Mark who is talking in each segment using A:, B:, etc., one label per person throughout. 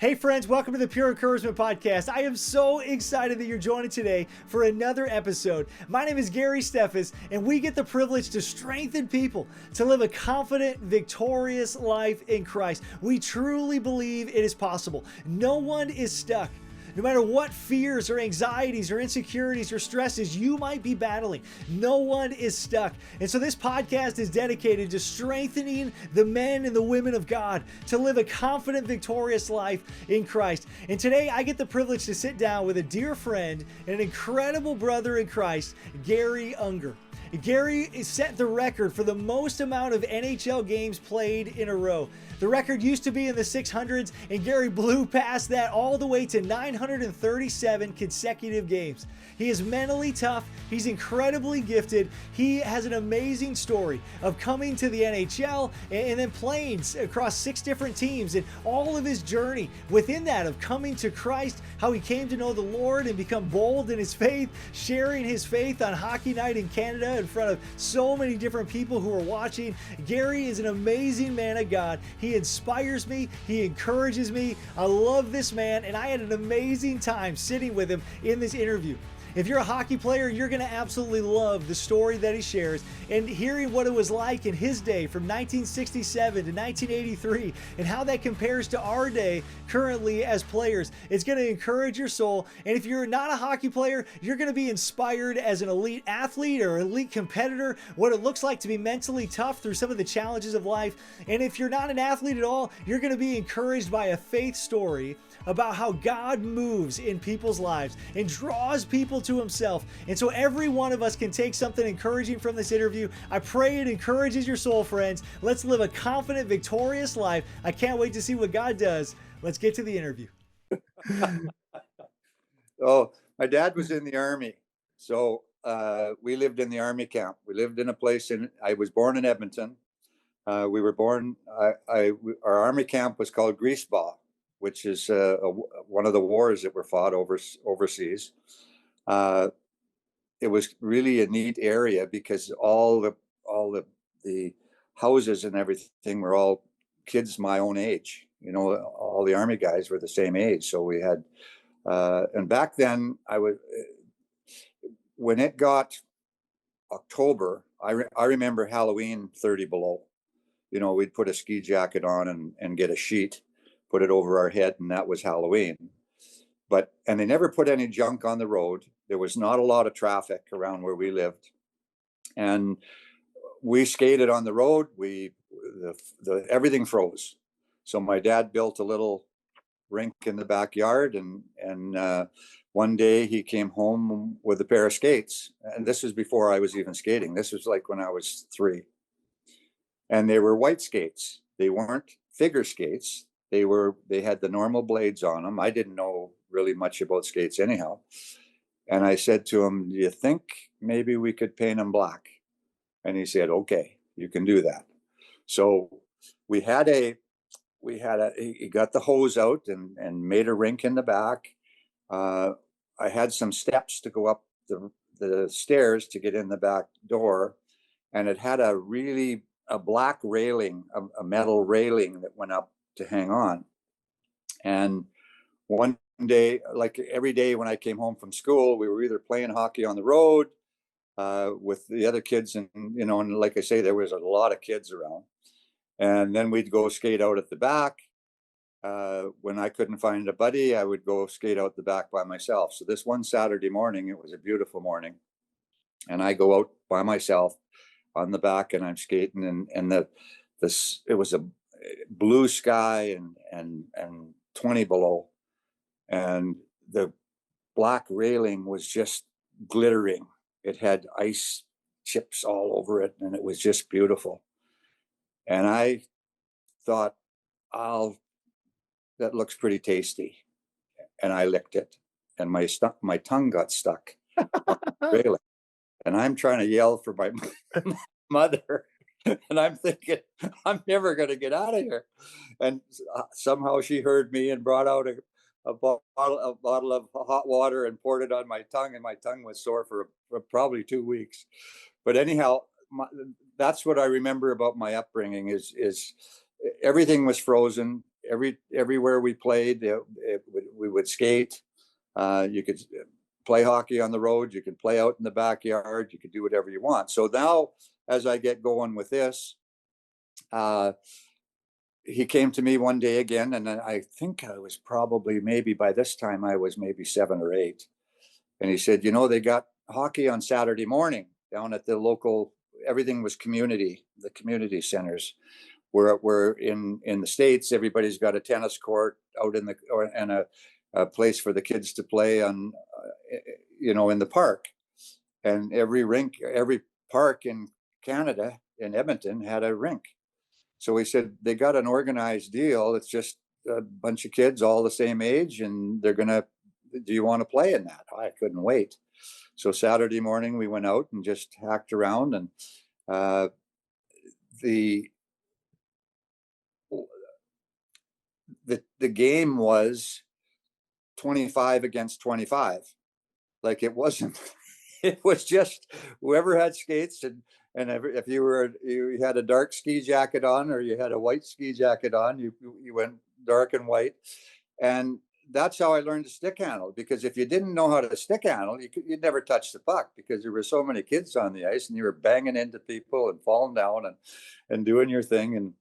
A: Hey friends, welcome to the Pure Encouragement Podcast. I am so excited that you're joining today for another episode. My name is Garry Steffes, and we get the privilege to strengthen people to live a confident, victorious life in Christ. We truly believe it is possible. No one is stuck. No matter what fears or anxieties or insecurities or stresses you might be battling, no one is stuck. And so this podcast is dedicated to strengthening the men and the women of God to live a confident, victorious life in Christ. And today I get the privilege to sit down with a dear friend and an incredible brother in Christ, Garry Unger. Garry set the record for the most amount of NHL games played in a row. The record used to be in the 600s, and Garry blew past that all the way to 937 consecutive games. He is mentally tough. He's incredibly gifted. He has an amazing story of coming to the NHL and then playing across 6 different teams, and all of his journey within that of coming to Christ, how he came to know the Lord and become bold in his faith, sharing his faith on hockey night in Canada in front of so many different people who are watching. Garry is an amazing man of God. He inspires me. He encourages me. I love this man, and I had an amazing time sitting with him in this interview. If you're a hockey player, you're going to absolutely love the story that he shares and hearing what it was like in his day from 1967 to 1983 and how that compares to our day currently as players. It's going to encourage your soul. And if you're not a hockey player, you're going to be inspired as an elite athlete or elite competitor, what it looks like to be mentally tough through some of the challenges of life. And if you're not an athlete at all, you're going to be encouraged by a faith story about how God moves in people's lives and draws people to himself. And so every one of us can take something encouraging from this interview. I pray it encourages your soul, friends. Let's live a confident, victorious life. I can't wait to see what God does. Let's get to the interview.
B: Oh, my dad was in the Army. So we lived in the Army camp. We lived in a place I was born in Edmonton. Our Army camp was called Greaseball, which is one of the wars that were fought overseas. It was really a neat area because all the houses and everything were all kids my own age. You know, all the Army guys were the same age. So we had, and back then when it got October, I remember Halloween 30 below. You know, we'd put a ski jacket on and get a sheet, put it over our head, and that was Halloween. And they never put any junk on the road. There was not a lot of traffic around where we lived. And we skated on the road. Everything froze. So my dad built a little rink in the backyard, and one day he came home with a pair of skates. And this was before I was even skating. This was like when I was 3. And they were white skates. They weren't figure skates. They had the normal blades on them. I didn't know really much about skates anyhow. And I said to him, "Do you think maybe we could paint them black?" And he said, "Okay, you can do that." So he got the hose out and made a rink in the back. I had some steps to go up the stairs to get in the back door. And it had a black railing, a metal railing that went up to hang on. And one day, like every day when I came home from school, we were either playing hockey on the road with the other kids, and like I say, there was a lot of kids around. And then we'd go skate out at the back. When I couldn't find a buddy, I would go skate out the back by myself. So this one Saturday morning, it was a beautiful morning, and I go out by myself on the back, and I'm skating, and it was a blue sky and 20 below, and the black railing was just glittering. It had ice chips all over it, and it was just beautiful. And I thought, that looks pretty tasty. And I licked it, and my tongue got stuck on the railing. And I'm trying to yell for my mother. And I'm thinking, I'm never going to get out of here. And somehow she heard me and brought out a bottle of hot water and poured it on my tongue. And my tongue was sore for probably 2 weeks. But anyhow, that's what I remember about my upbringing is everything was frozen. everywhere we played, we would skate. You could play hockey on the road. You could play out in the backyard. You could do whatever you want. So now, as I get going with this, he came to me one day again, and I think I was probably, maybe by this time I was maybe 7 or 8. And he said, they got hockey on Saturday morning down at the local, everything was the community centers. Where in the States, everybody's got a tennis court out and a place for the kids to play on, in the park. And every park in Canada, in Edmonton, had a rink. So we said, they got an organized deal. It's just a bunch of kids all the same age, and do you want to play in that? I couldn't wait. So Saturday morning we went out and just hacked around, and the game was 25 against 25. Like, it wasn't, it was just whoever had skates, and if you had a dark ski jacket on, or you had a white ski jacket on, you went dark and white. And that's how I learned to stick handle, because if you didn't know how to stick handle, you'd never touch the puck, because there were so many kids on the ice, and you were banging into people and falling down and doing your thing.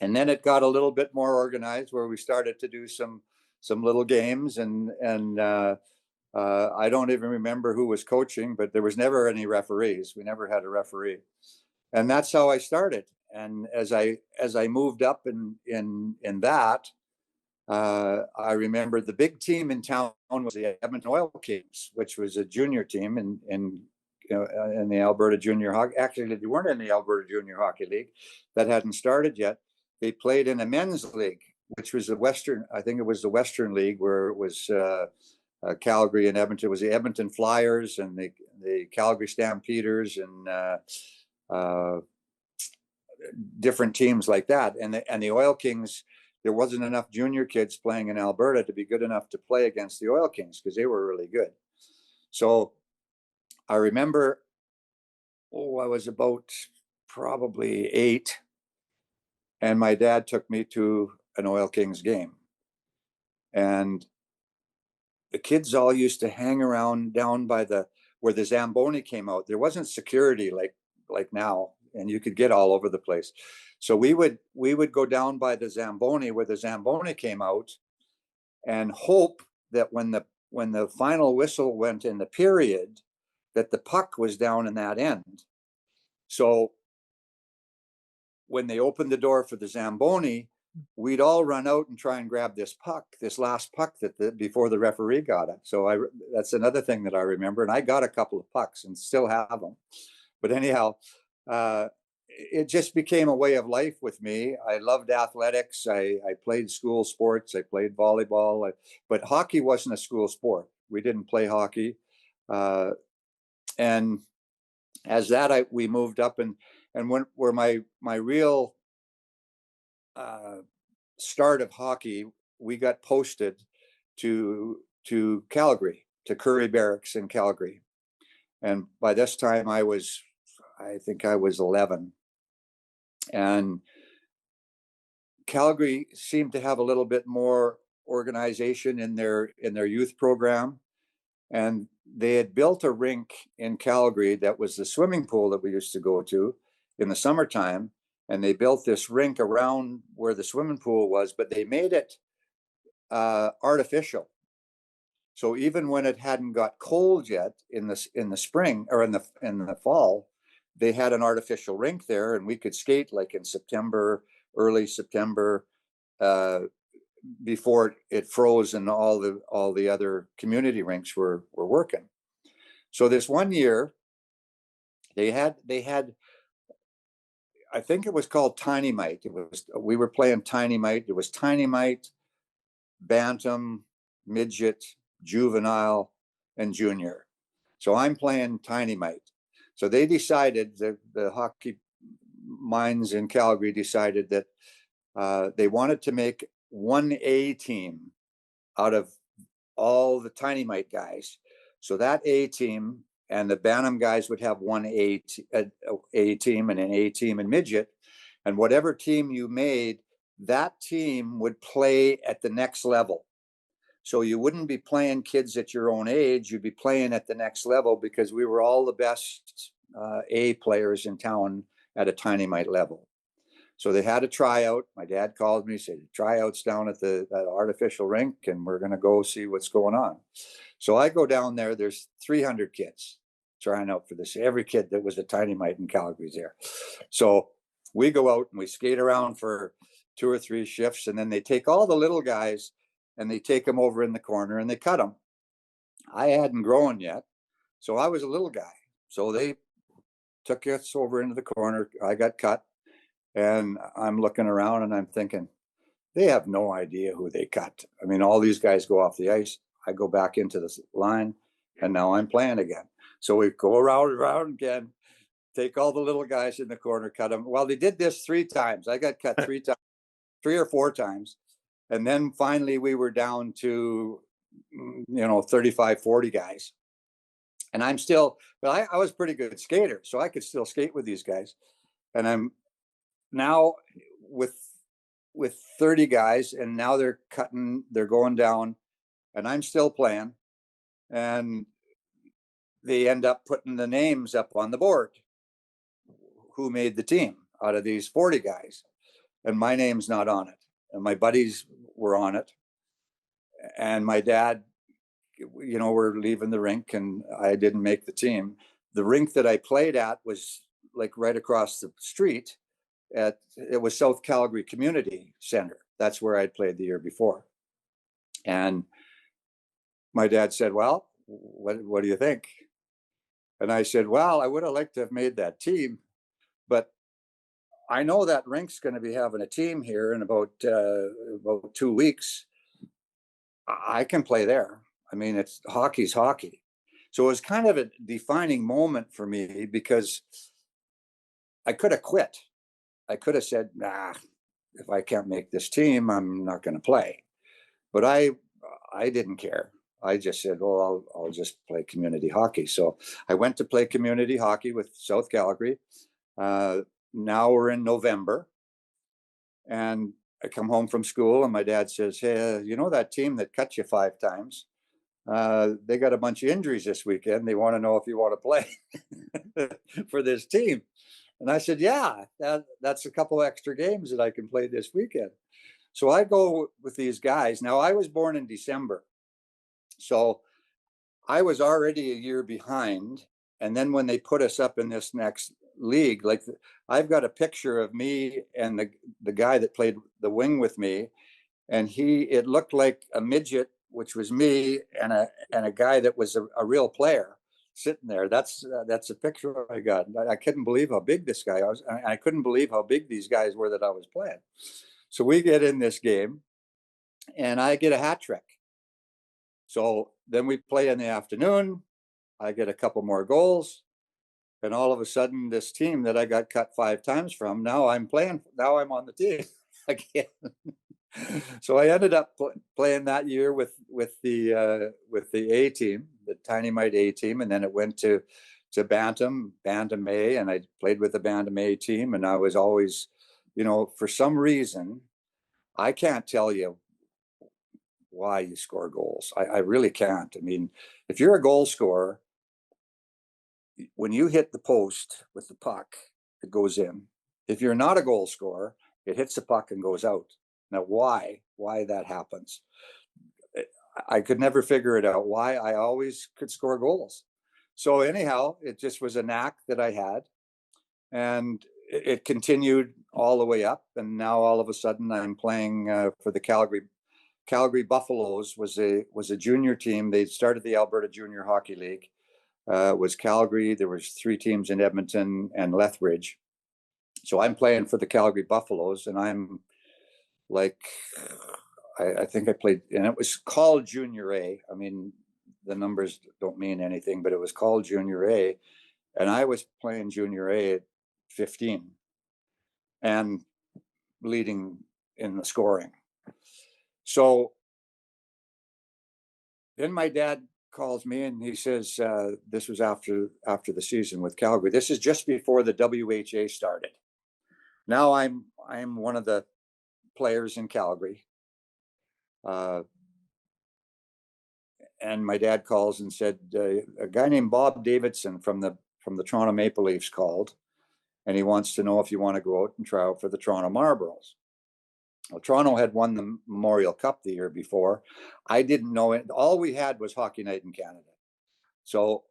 B: And then it got a little bit more organized, where we started to do some little games, and I don't even remember who was coaching, but there was never any referees. We never had a referee. And that's how I started. And as I moved up in that, I remember the big team in town was the Edmonton Oil Kings, which was a junior team in the Alberta Junior Hockey. Actually, they weren't in the Alberta Junior Hockey League. That hadn't started yet. They played in a men's league, which was I think it was the Western League, where it was Calgary and Edmonton. It was the Edmonton Flyers and the Calgary Stampeders, and different teams like that. And the Oil Kings, there wasn't enough junior kids playing in Alberta to be good enough to play against the Oil Kings, because they were really good. So I remember, I was about probably 8, and my dad took me to an Oil Kings game. And the kids all used to hang around down by where the Zamboni came out. There wasn't security like now, and you could get all over the place. So we would go down by the Zamboni, where the Zamboni came out, and hope that when the final whistle went in the period, that the puck was down in that end. So when they opened the door for the Zamboni, we'd all run out and try and grab this last puck before the referee got it. So that's another thing that I remember. And I got a couple of pucks and still have them. But anyhow, it just became a way of life with me. I loved athletics. I played school sports. I played volleyball, but hockey wasn't a school sport. We didn't play hockey. And as we moved up, and where my real start of hockey, we got posted to Calgary, to Curry Barracks in Calgary. And by this time I think I was 11. And Calgary seemed to have a little bit more organization in their youth program. And they had built a rink in Calgary that was the swimming pool that we used to go to in the summertime. And they built this rink around where the swimming pool was, but they made it artificial. So even when it hadn't got cold yet in the spring or in the fall, they had an artificial rink there, and we could skate like in September, early September, before it froze and all the other community rinks were working. So this one year, they had I think it was called Tiny Mite. We were playing Tiny Mite. It was Tiny Mite, Bantam, Midget, Juvenile, and Junior. So I'm playing Tiny Mite. So they decided, the hockey minds in Calgary decided that they wanted to make one A team out of all the Tiny Mite guys. So that A team and the Bantam guys would have one A team and an A team in Midget. And whatever team you made, that team would play at the next level. So you wouldn't be playing kids at your own age. You'd be playing at the next level because we were all the best A players in town at a tiny mite level. So they had a tryout. My dad called me, said, tryouts down at that artificial rink, and we're going to go see what's going on. So I go down there. There's 300 kids trying out for this. Every kid that was a tiny mite in Calgary's there. So we go out and we skate around for 2 or 3 shifts, and then they take all the little guys and they take them over in the corner and they cut them. I hadn't grown yet, so I was a little guy. So they took us over into the corner. I got cut, and I'm looking around and I'm thinking, they have no idea who they cut. I mean, all these guys go off the ice. I go back into the line, and now I'm playing again. So we go around again, take all the little guys in the corner, cut them. Well, they did this 3 times. I got cut 3 times, 3 or 4 times. And then finally we were down to, 35, 40 guys. And I'm still, but I was a pretty good skater, so I could still skate with these guys. And I'm now with 30 guys, and now they're going down, and I'm still playing. And they end up putting the names up on the board, who made the team out of these 40 guys. And my name's not on it. And my buddies were on it. And my dad, we're leaving the rink, and I didn't make the team. The rink that I played at was like right across the street. It was South Calgary Community Center. That's where I'd played the year before. And my dad said, well, what do you think? And I said, well, I would have liked to have made that team, but I know that rink's going to be having a team here in about 2 weeks. I can play there. I mean, hockey's hockey. So it was kind of a defining moment for me, because I could have quit. I could have said, nah, if I can't make this team, I'm not going to play. But I didn't care. I just said, well, I'll just play community hockey. So I went to play community hockey with South Calgary. Now we're in November, and I come home from school, and my dad says, hey, that team that cut you 5 times, they got a bunch of injuries this weekend. They want to know if you want to play for this team. And I said, yeah, that's a couple extra games that I can play this weekend. So I go with these guys. Now, I was born in December, so I was already a year behind. And then when they put us up in this next league, like, I've got a picture of me and the guy that played the wing with me, and it looked like a midget, which was me, and a guy that was a real player sitting there. That's a picture I got. I couldn't believe how big this guy was. I couldn't believe how big these guys were that I was playing. So we get in this game, and I get a hat trick. So then we play in the afternoon. I get a couple more goals, and all of a sudden, this team that I got cut 5 times from, now I'm playing. Now I'm on the team again. So I ended up playing that year with the A team, the Tiny Mite A team, and then it went to Bantam A, and I played with the Bantam A team, and I was always, for some reason, I can't tell you why you score goals. I really can't. I mean, if you're a goal scorer, when you hit the post with the puck, it goes in. If you're not a goal scorer, it hits the puck and goes out. Now, why that happens? I could never figure it out, why I always could score goals. So anyhow, it just was a knack that I had, and it continued all the way up. And now all of a sudden I'm playing for the Calgary Buffaloes. Was a junior team. They started the Alberta Junior Hockey League. Was Calgary. There was 3 teams in Edmonton and Lethbridge. So I'm playing for the Calgary Buffaloes, and I'm like, I think I played, and it was called Junior A. I mean, the numbers don't mean anything, but it was called Junior A. And I was playing Junior A at 15 and leading in the scoring. So then my dad calls me, and he says, this was after the season with Calgary. This is just before the WHA started. Now I'm one of the players in Calgary. And my dad calls and said, a guy named Bob Davidson from the Toronto Maple Leafs called, and he wants to know if you want to go out and try out for the Toronto Marlboros. Well, Toronto had won the Memorial Cup the year before. I didn't know it. All we had was Hockey Night in Canada. So,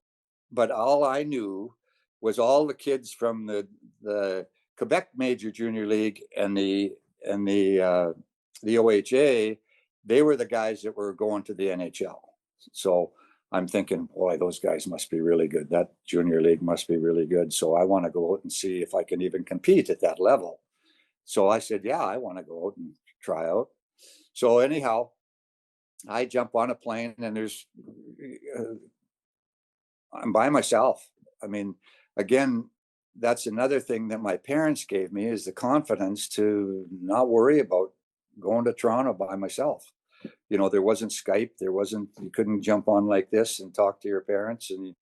B: but all I knew was all the kids from the Quebec Major Junior League and the OHA, they were the guys that were going to the NHL. So I'm thinking, boy, those guys must be really good. That junior league must be really good. So I want to go out and see if I can even compete at that level. So I said, yeah, I want to go out and try out. So anyhow, I jump on a plane and I'm by myself. I mean, again, that's another thing that my parents gave me, is the confidence to not worry about going to Toronto by myself. There wasn't Skype. You couldn't jump on like this and talk to your parents. And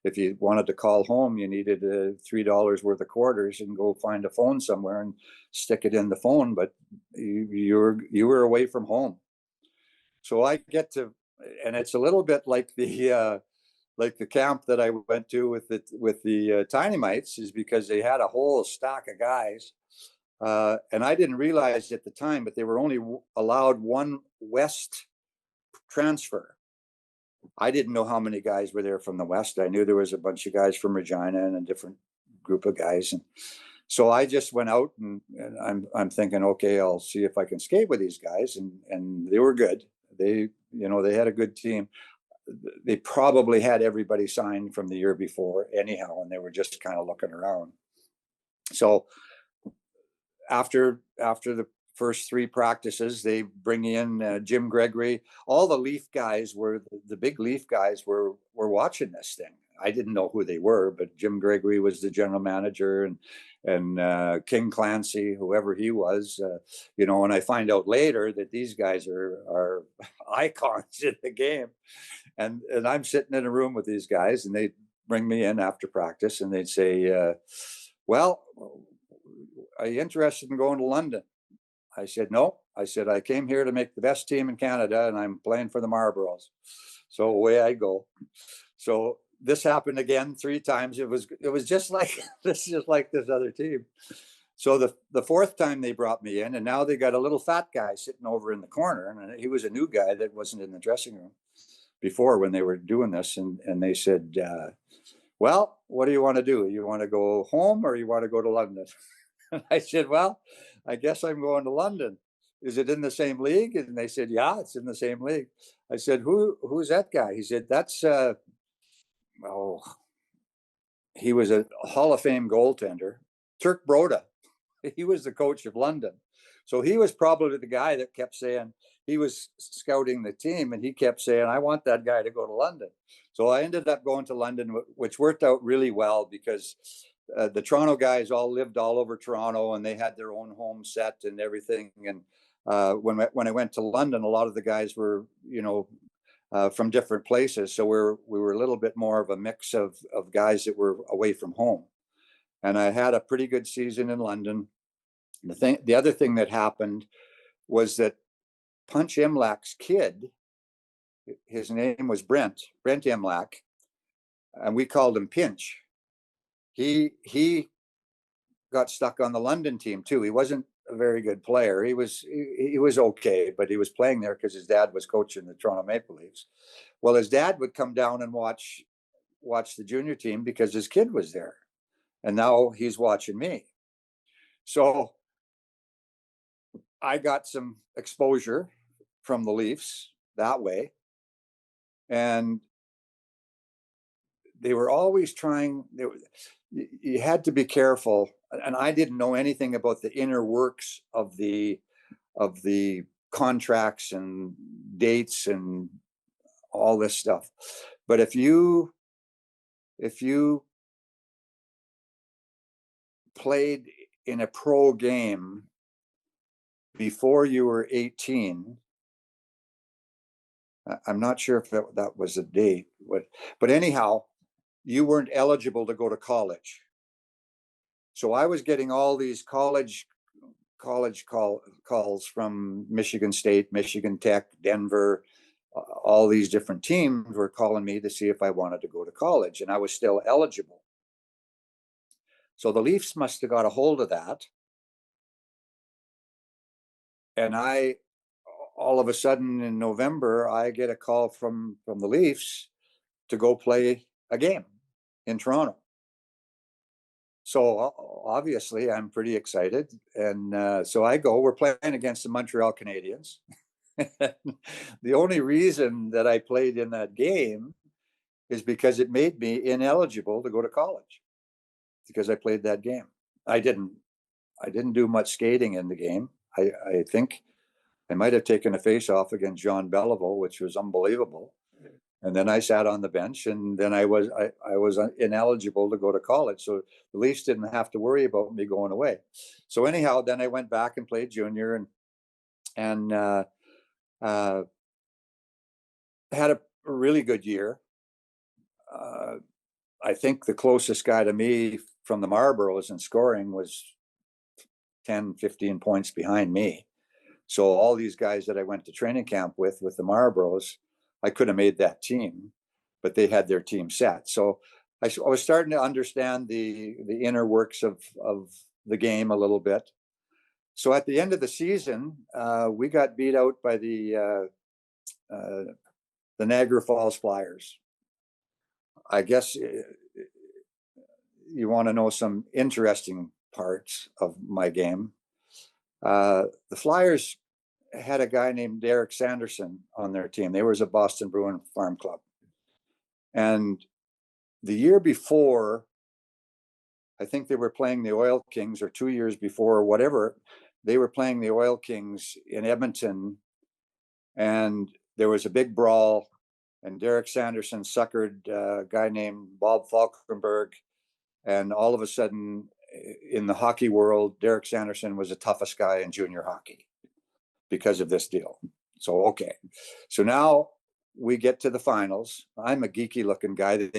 B: if you wanted to call home, you needed $3 worth of quarters and go find a phone somewhere and stick it in the phone. But you were away from home. So I get to, and it's a little bit like the camp that I went to with the Tiny Mites, is because they had a whole stack of guys. And I didn't realize at the time, but they were only allowed one West transfer. I didn't know how many guys were there from the West. I knew there was a bunch of guys from Regina and a different group of guys. And so I just went out and I'm thinking, okay, I'll see if I can skate with these guys. And they were good. They had a good team. They probably had everybody signed from the year before anyhow, and they were just kind of looking around. So after the first 3 practices, they bring in Jim Gregory. All the Leaf guys the big Leaf guys were watching this thing. I didn't know who they were, but Jim Gregory was the general manager, and King Clancy, whoever he was, and I find out later that these guys are icons in the game. And I'm sitting in a room with these guys, and they bring me in after practice, and they'd say, well, are you interested in going to London? I said, no. I said, I came here to make the best team in Canada, and I'm playing for the Marlboros. So away I go. So this happened again 3 times. It was just like this other team. So the 4th time they brought me in, and now they got a little fat guy sitting over in the corner, and he was a new guy that wasn't in the dressing room before when they were doing this. And they said, well, what do you want to do? You want to go home or you want to go to London? And I said, well, I guess I'm going to London. Is it in the same league? And they said, yeah, it's in the same league. I said, who's that guy? He said, that's, he was a Hall of Fame goaltender, Turk Broda. He was the coach of London. So he was probably the guy that kept saying, he was scouting the team, and he kept saying, I want that guy to go to London. So I ended up going to London, which worked out really well because the Toronto guys all lived all over Toronto, and they had their own home set and everything. And when I went to London, a lot of the guys were, from different places. So we were a little bit more of a mix of guys that were away from home. And I had a pretty good season in London. The other thing that happened was that Punch Imlach's kid, his name was Brent Imlach, and we called him Pinch. He got stuck on the London team too. He wasn't a very good player. He was okay, but he was playing there because his dad was coaching the Toronto Maple Leafs. Well, his dad would come down and watch the junior team because his kid was there, and now he's watching me. So I got some exposure from the Leafs that way. And they were always trying, you had to be careful. And I didn't know anything about the inner works of the contracts and dates and all this stuff. But if you played in a pro game before you were 18, I'm not sure if that was a date, but anyhow, you weren't eligible to go to college. So I was getting all these college college calls from Michigan State, Michigan Tech, Denver. All these different teams were calling me to see if I wanted to go to college, and I was still eligible. So the Leafs must have got a hold of that. And all of a sudden in November, I get a call from the Leafs to go play a game in Toronto. So obviously I'm pretty excited. And so I go, we're playing against the Montreal Canadiens. The only reason that I played in that game is because it made me ineligible to go to college, because I played that game. I didn't do much skating in the game. I think I might have taken a face-off against John Beliveau, which was unbelievable. And then I sat on the bench, and then I was ineligible to go to college. So the Leafs didn't have to worry about me going away. So anyhow, then I went back and played junior, and had a really good year. I think the closest guy to me from the Marlboros in scoring was 10, 15 points behind me. So all these guys that I went to training camp with the Marlboros, I could have made that team, but they had their team set. So I was starting to understand the inner works of the game a little bit. So at the end of the season, we got beat out by the Niagara Falls Flyers. I guess you want to know some interesting parts of my game. The Flyers had a guy named Derek Sanderson on their team. They were a Boston Bruin farm club. And the year before, I think they were playing the Oil Kings, or 2 years before, or whatever, they were playing the Oil Kings in Edmonton. And there was a big brawl, and Derek Sanderson suckered a guy named Bob Falkenberg. And all of a sudden, in the hockey world, Derek Sanderson was the toughest guy in junior hockey because of this deal. So, okay. So now we get to the finals. I'm a geeky looking guy.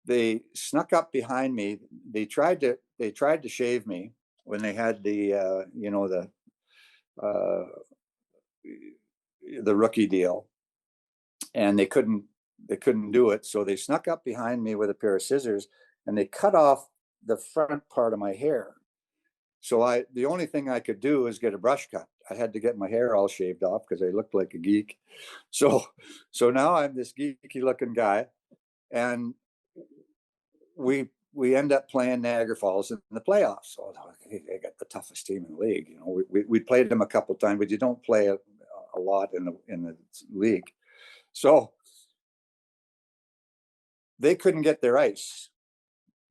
B: They snuck up behind me. They tried to shave me when they had the rookie deal, and they couldn't do it. So they snuck up behind me with a pair of scissors, and they cut off the front part of my hair. So the only thing I could do is get a brush cut. I had to get my hair all shaved off because I looked like a geek. So now I'm this geeky looking guy, and we end up playing Niagara Falls in the playoffs. So they got the toughest team in the league. You know, we played them a couple of times, but you don't play a lot in the league. So they couldn't get their ice.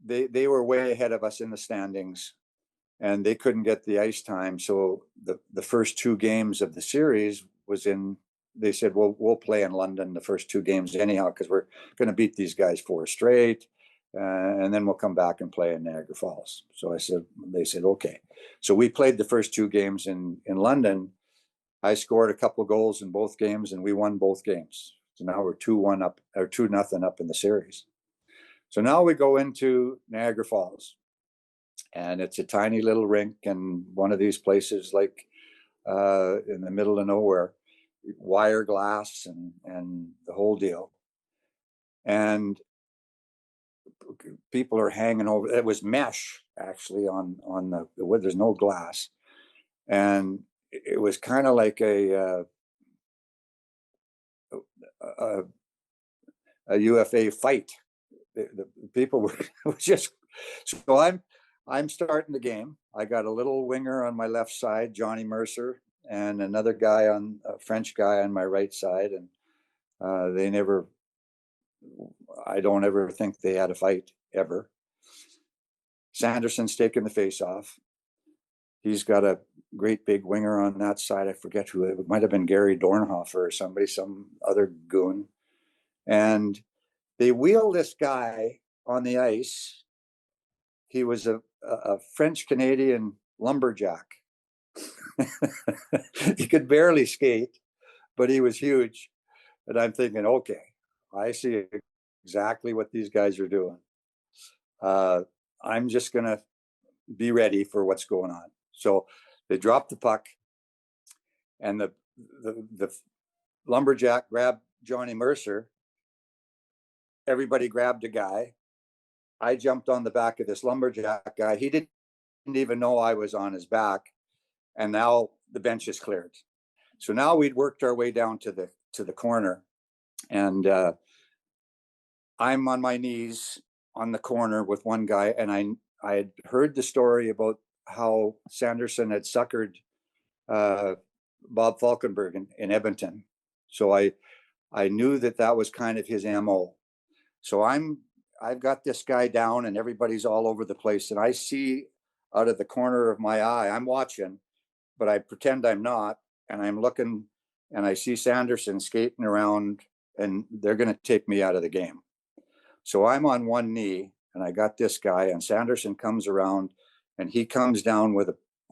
B: They were way ahead of us in the standings, and they couldn't get the ice time. So the first two games of the series was in. They said, well, we'll play in London the first two games anyhow, because we're going to beat these guys 4 straight, and then we'll come back and play in Niagara Falls. So they said, okay. So we played the first 2 games in London. I scored a couple of goals in both games, and we won both games. So now we're 2-1 up, or 2-0 up in the series. So now we go into Niagara Falls, and it's a tiny little rink, and one of these places like in the middle of nowhere, wire glass and the whole deal. And people are hanging over. It was mesh actually on the wood. There's no glass, and it was kind of like a UFA fight. The people were just. So I'm starting the game. I got a little winger on my left side, Johnny Mercer, and another guy a French guy on my right side, and I don't ever think they had a fight ever. Sanderson's taking the face off. He's got a great big winger on that side. I forget who it might have been, Gary Dornhofer or somebody, some other goon. And they wheel this guy on the ice. He was a French Canadian lumberjack. He could barely skate, but he was huge. And I'm thinking, okay, I see exactly what these guys are doing. I'm just going to be ready for what's going on. So They dropped the puck, and the lumberjack grabbed Johnny Mercer. Everybody grabbed a guy. I jumped on the back of this lumberjack guy. He didn't even know I was on his back. And now the bench is cleared. So now we'd worked our way down to the corner, and I'm on my knees on the corner with one guy, and I had heard the story about how Sanderson had suckered Bob Falkenberg in Edmonton. So I knew that was kind of his MO. So I've got this guy down, and everybody's all over the place, and I see out of the corner of my eye, I'm watching, but I pretend I'm not, and I'm looking, and I see Sanderson skating around, and they're going to take me out of the game. So I'm on one knee, and I got this guy, and Sanderson comes around, and he comes down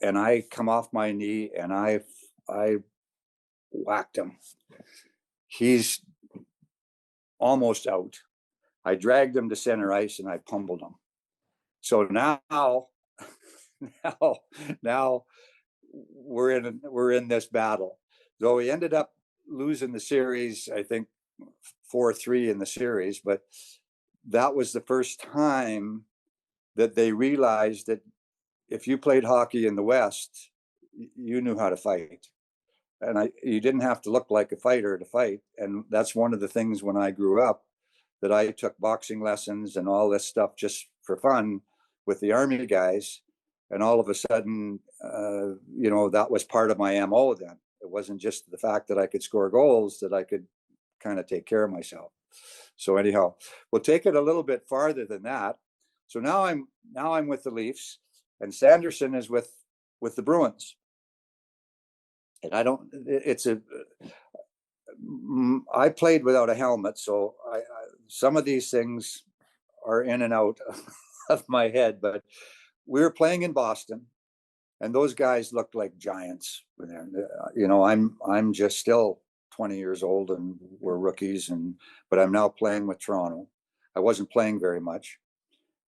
B: and I come off my knee, and I whacked him. He's almost out. I dragged him to center ice, and I pummeled him. So now we're in this battle. So we ended up losing the series, I think 4-3 in the series, but that was the first time that they realized that if you played hockey in the West, you knew how to fight. And you didn't have to look like a fighter to fight. And that's one of the things when I grew up, that I took boxing lessons and all this stuff just for fun with the Army guys. And all of a sudden, that was part of my MO then. It wasn't just the fact that I could score goals, that I could kind of take care of myself. So anyhow, we'll take it a little bit farther than that. So now I'm with the Leafs, and Sanderson is with the Bruins. And I played without a helmet, so some of these things are in and out of my head, but we were playing in Boston, and those guys looked like giants. I'm just still 20 years old, and we're rookies, but I'm now playing with Toronto. I wasn't playing very much.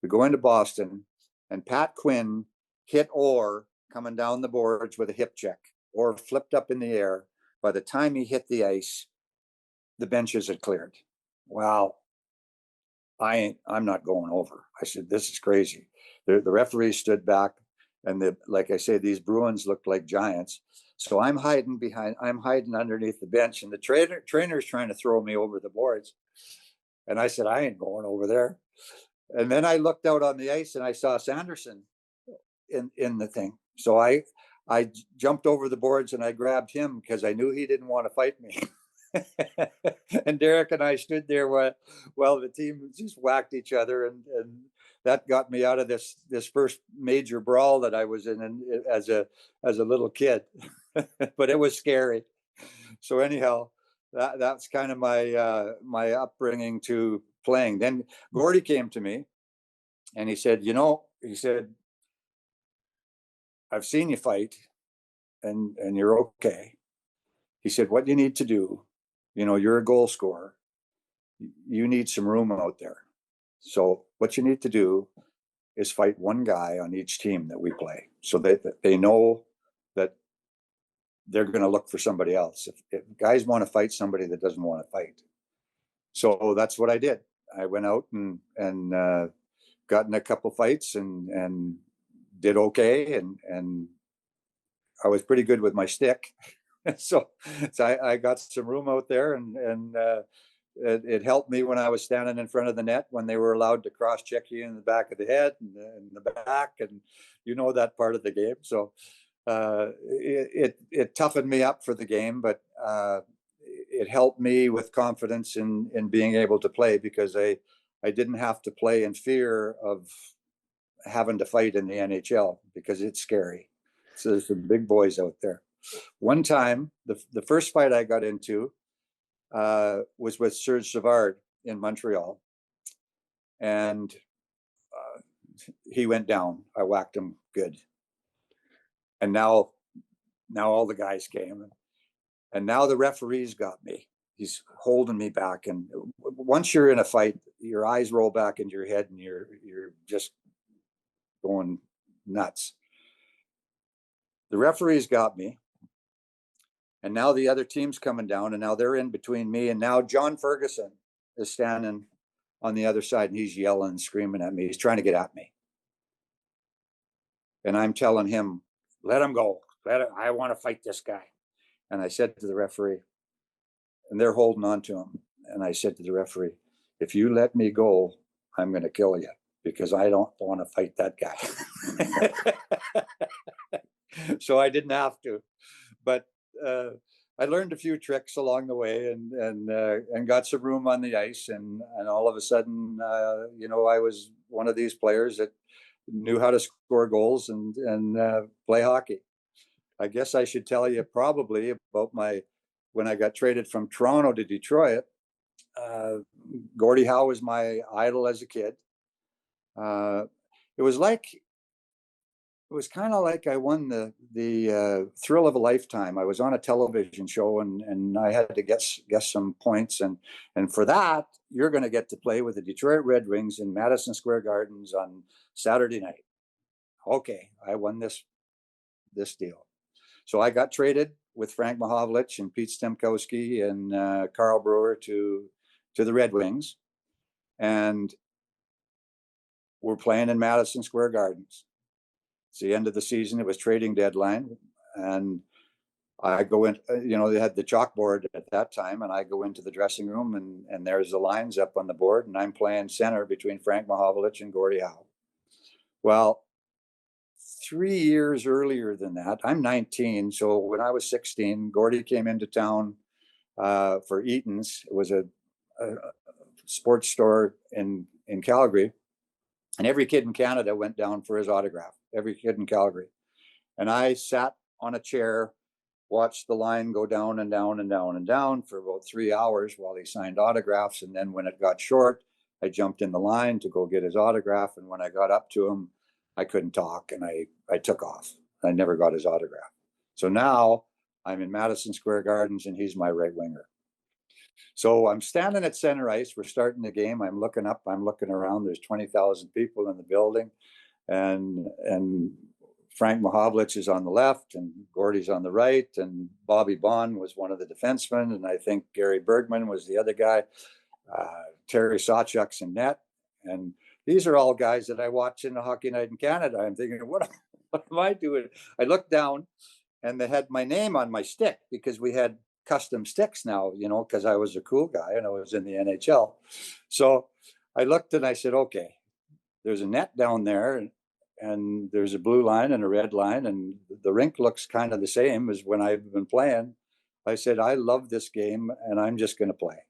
B: We go into Boston, and Pat Quinn hit Orr coming down the boards with a hip check. Orr flipped up in the air. By the time he hit the ice, the benches had cleared. Well, I'm not going over. I said, this is crazy. The referee stood back, and like I say, these Bruins looked like giants. So I'm hiding underneath the bench, and the trainer's trying to throw me over the boards. And I said, I ain't going over there. And then I looked out on the ice, and I saw Sanderson in the thing. So I jumped over the boards, and I grabbed him because I knew he didn't want to fight me. And Derek and I stood there while the team just whacked each other, and that got me out of this first major brawl that I was in as a little kid. But it was scary. So anyhow, that's kind of my upbringing to playing. Then Gordy came to me, and he said, I've seen you fight, and you're okay. He said, what you need to do, you're a goal scorer. You need some room out there. So what you need to do is fight one guy on each team that we play, so that they know that they're going to look for somebody else. If guys want to fight somebody that doesn't want to fight. So that's what I did. I went out and got in a couple fights and did okay. And I was pretty good with my stick. So I got some room out there, and it helped me when I was standing in front of the net, when they were allowed to cross check you in the back of the head and the back, and that part of the game. So it toughened me up for the game, but it helped me with confidence in being able to play, because I didn't have to play in fear of having to fight in the NHL, because it's scary. So there's some big boys out there. One time, the first fight I got into was with Serge Savard in Montreal, and he went down. I whacked him good, and now all the guys came, and now the referee's got me. He's holding me back, and once you're in a fight, your eyes roll back into your head, and you're just going nuts. the referees got me. And now the other team's coming down, and now they're in between me. And now John Ferguson is standing on the other side, and he's yelling and screaming at me. He's trying to get at me. And I'm telling him, let him go. I want to fight this guy. And I said to the referee, and they're holding on to him. And I said to the referee, if you let me go, I'm going to kill you because I don't want to fight that guy. So I didn't have to. But I learned a few tricks along the way and got some room on the ice. And all of a sudden, I was one of these players that knew how to score goals and play hockey. I guess I should tell you probably about when I got traded from Toronto to Detroit. Gordie Howe was my idol as a kid. It was kind of like I won the thrill of a lifetime. I was on a television show and I had to guess some points. And for that, you're going to get to play with the Detroit Red Wings in Madison Square Gardens on Saturday night. Okay, I won this deal. So I got traded with Frank Mahovlich and Pete Stemkowski and Carl Brewer to the Red Wings. And we're playing in Madison Square Gardens. It's the end of the season. It was trading deadline. And I go in, they had the chalkboard at that time, and I go into the dressing room and there's the lines up on the board, and I'm playing center between Frank Mahovlich and Gordie Howe. Well, 3 years earlier than that, I'm 19. So when I was 16, Gordie came into town for Eaton's. It was a sports store in Calgary. And every kid in Canada went down for his autograph, every kid in Calgary. And I sat on a chair, watched the line go down and down and down and down for about 3 hours while he signed autographs. And then when it got short, I jumped in the line to go get his autograph. And when I got up to him, I couldn't talk and I took off. I never got his autograph. So now I'm in Madison Square Gardens and he's my right winger. So I'm standing at center ice. We're starting the game. I'm looking up, I'm looking around. There's 20,000 people in the building. And Frank Mahovlich is on the left and Gordie's on the right. And Bobby Bond was one of the defensemen. And I think Gary Bergman was the other guy. Terry Sawchuk's in net. And these are all guys that I watch in the Hockey Night in Canada. I'm thinking, what am I doing? I looked down and they had my name on my stick because we had custom sticks now, because I was a cool guy and I was in the NHL. So I looked and I said, okay, there's a net down there and there's a blue line and a red line and the rink looks kind of the same as when I've been playing. I said, I love this game and I'm just going to play.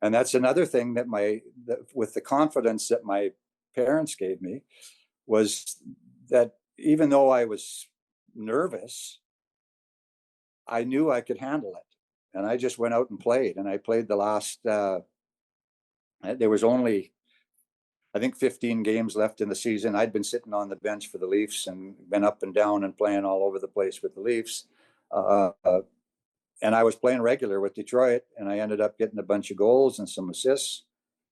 B: And that's another thing that with the confidence that my parents gave me was that even though I was nervous, I knew I could handle it. And I just went out and played. And I played the last, there was only, I think, 15 games left in the season. I'd been sitting on the bench for the Leafs and been up and down and playing all over the place with the Leafs. And I was playing regular with Detroit, and I ended up getting a bunch of goals and some assists.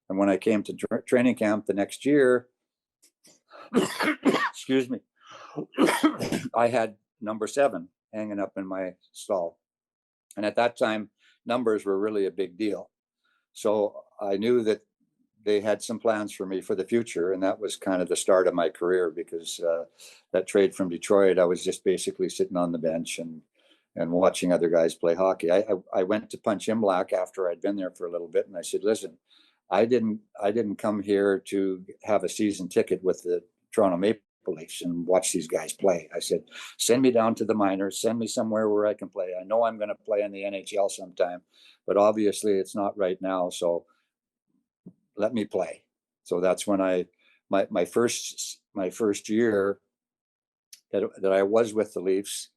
B: And when I came to training camp the next year, excuse me, I had number 7 hanging up in my stall. And at that time, numbers were really a big deal. So I knew that they had some plans for me for the future. And that was kind of the start of my career because that trade from Detroit, I was just basically sitting on the bench and watching other guys play hockey. I went to Punch Imlach after I'd been there for a little bit. And I said, listen, I didn't come here to have a season ticket with the Toronto Maple Leafs and watch these guys play. I said, send me down to the minors, send me somewhere where I can play. I know I'm going to play in the NHL sometime, but obviously it's not right now. So let me play. So that's when my first year that I was with the Leafs,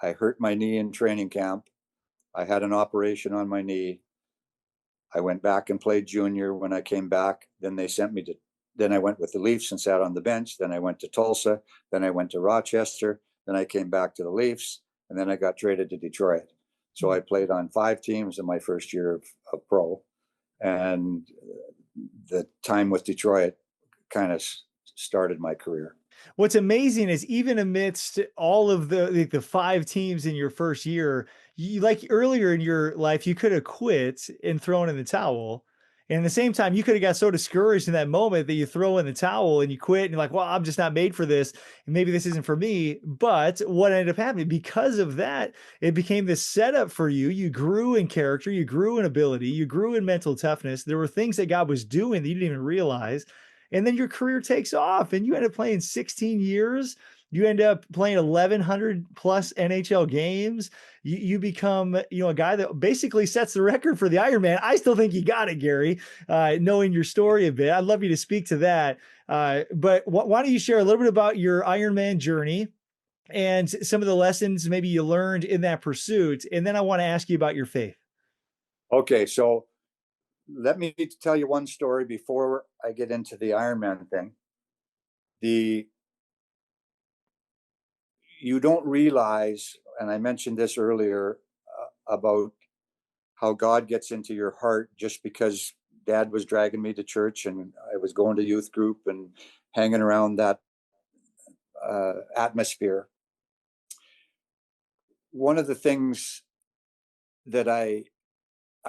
B: I hurt my knee in training camp. I had an operation on my knee. I went back and played junior. When I came back, then they sent me then I went with the Leafs and sat on the bench. Then I went to Tulsa. Then I went to Rochester. Then I came back to the Leafs. And then I got traded to Detroit. So I played on 5 teams in my first year of pro. And the time with Detroit kind of started my career.
A: What's amazing is even amidst all of the 5 teams in your first year, you like earlier in your life, you could have quit and thrown in the towel. And at the same time, you could have got so discouraged in that moment that you throw in the towel and you quit and you're like, well, I'm just not made for this. And maybe this isn't for me. But what ended up happening because of that, it became this setup for you. You grew in character, you grew in ability, you grew in mental toughness. There were things that God was doing that you didn't even realize, and then your career takes off and you end up playing 16 years. You end up playing 1,100 plus NHL games. You become, a guy that basically sets the record for the Ironman. I still think you got it, Garry, knowing your story a bit. I'd love you to speak to that. But why don't you share a little bit about your Ironman journey and some of the lessons maybe you learned in that pursuit? And then I want to ask you about your faith.
B: Okay, so let me tell you one story before I get into the Ironman thing. The You don't realize, and I mentioned this earlier, about how God gets into your heart just because Dad was dragging me to church and I was going to youth group and hanging around that atmosphere. One of the things that I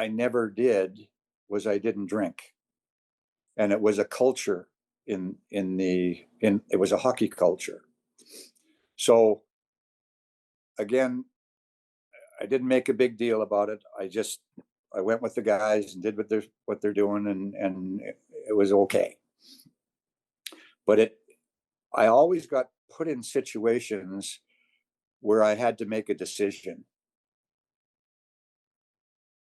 B: never did was I didn't drink, and it was a culture in it was a hockey culture. So again, I didn't make a big deal about it. I went with the guys and did what they're doing, and it was okay. But I always got put in situations where I had to make a decision.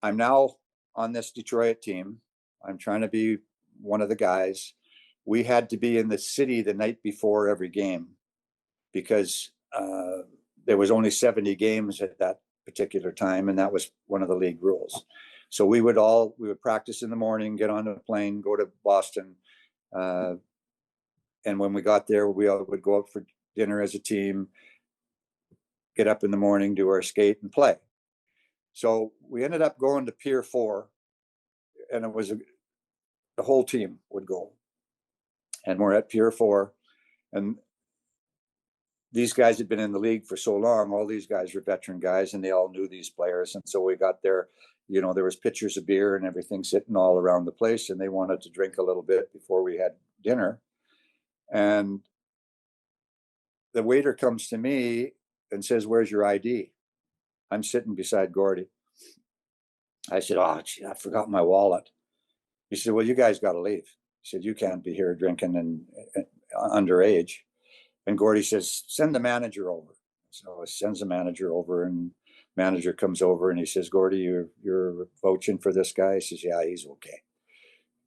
B: I'm now on this Detroit team. I'm trying to be one of the guys. We had to be in the city the night before every game because there was only 70 games at that particular time, and that was one of the league rules. So we would practice in the morning, get on a plane, go to Boston, and when we got there, we all would go out for dinner as a team, get up in the morning, do our skate, and play. So we ended up going to Pier 4, and it was the whole team would go. And we're at Pier 4, and these guys had been in the league for so long. All these guys were veteran guys, and they all knew these players. And so we got there, there was pitchers of beer and everything sitting all around the place, and they wanted to drink a little bit before we had dinner. And the waiter comes to me and says, "Where's your ID?" I'm sitting beside Gordy. I said, "Oh, gee, I forgot my wallet." He said, "Well, you guys got to leave." He said, "You can't be here drinking and underage." And Gordy says, "Send the manager over." So he sends the manager over, and manager comes over and he says, "Gordy, you're vouching for this guy?" He says, "Yeah, he's okay."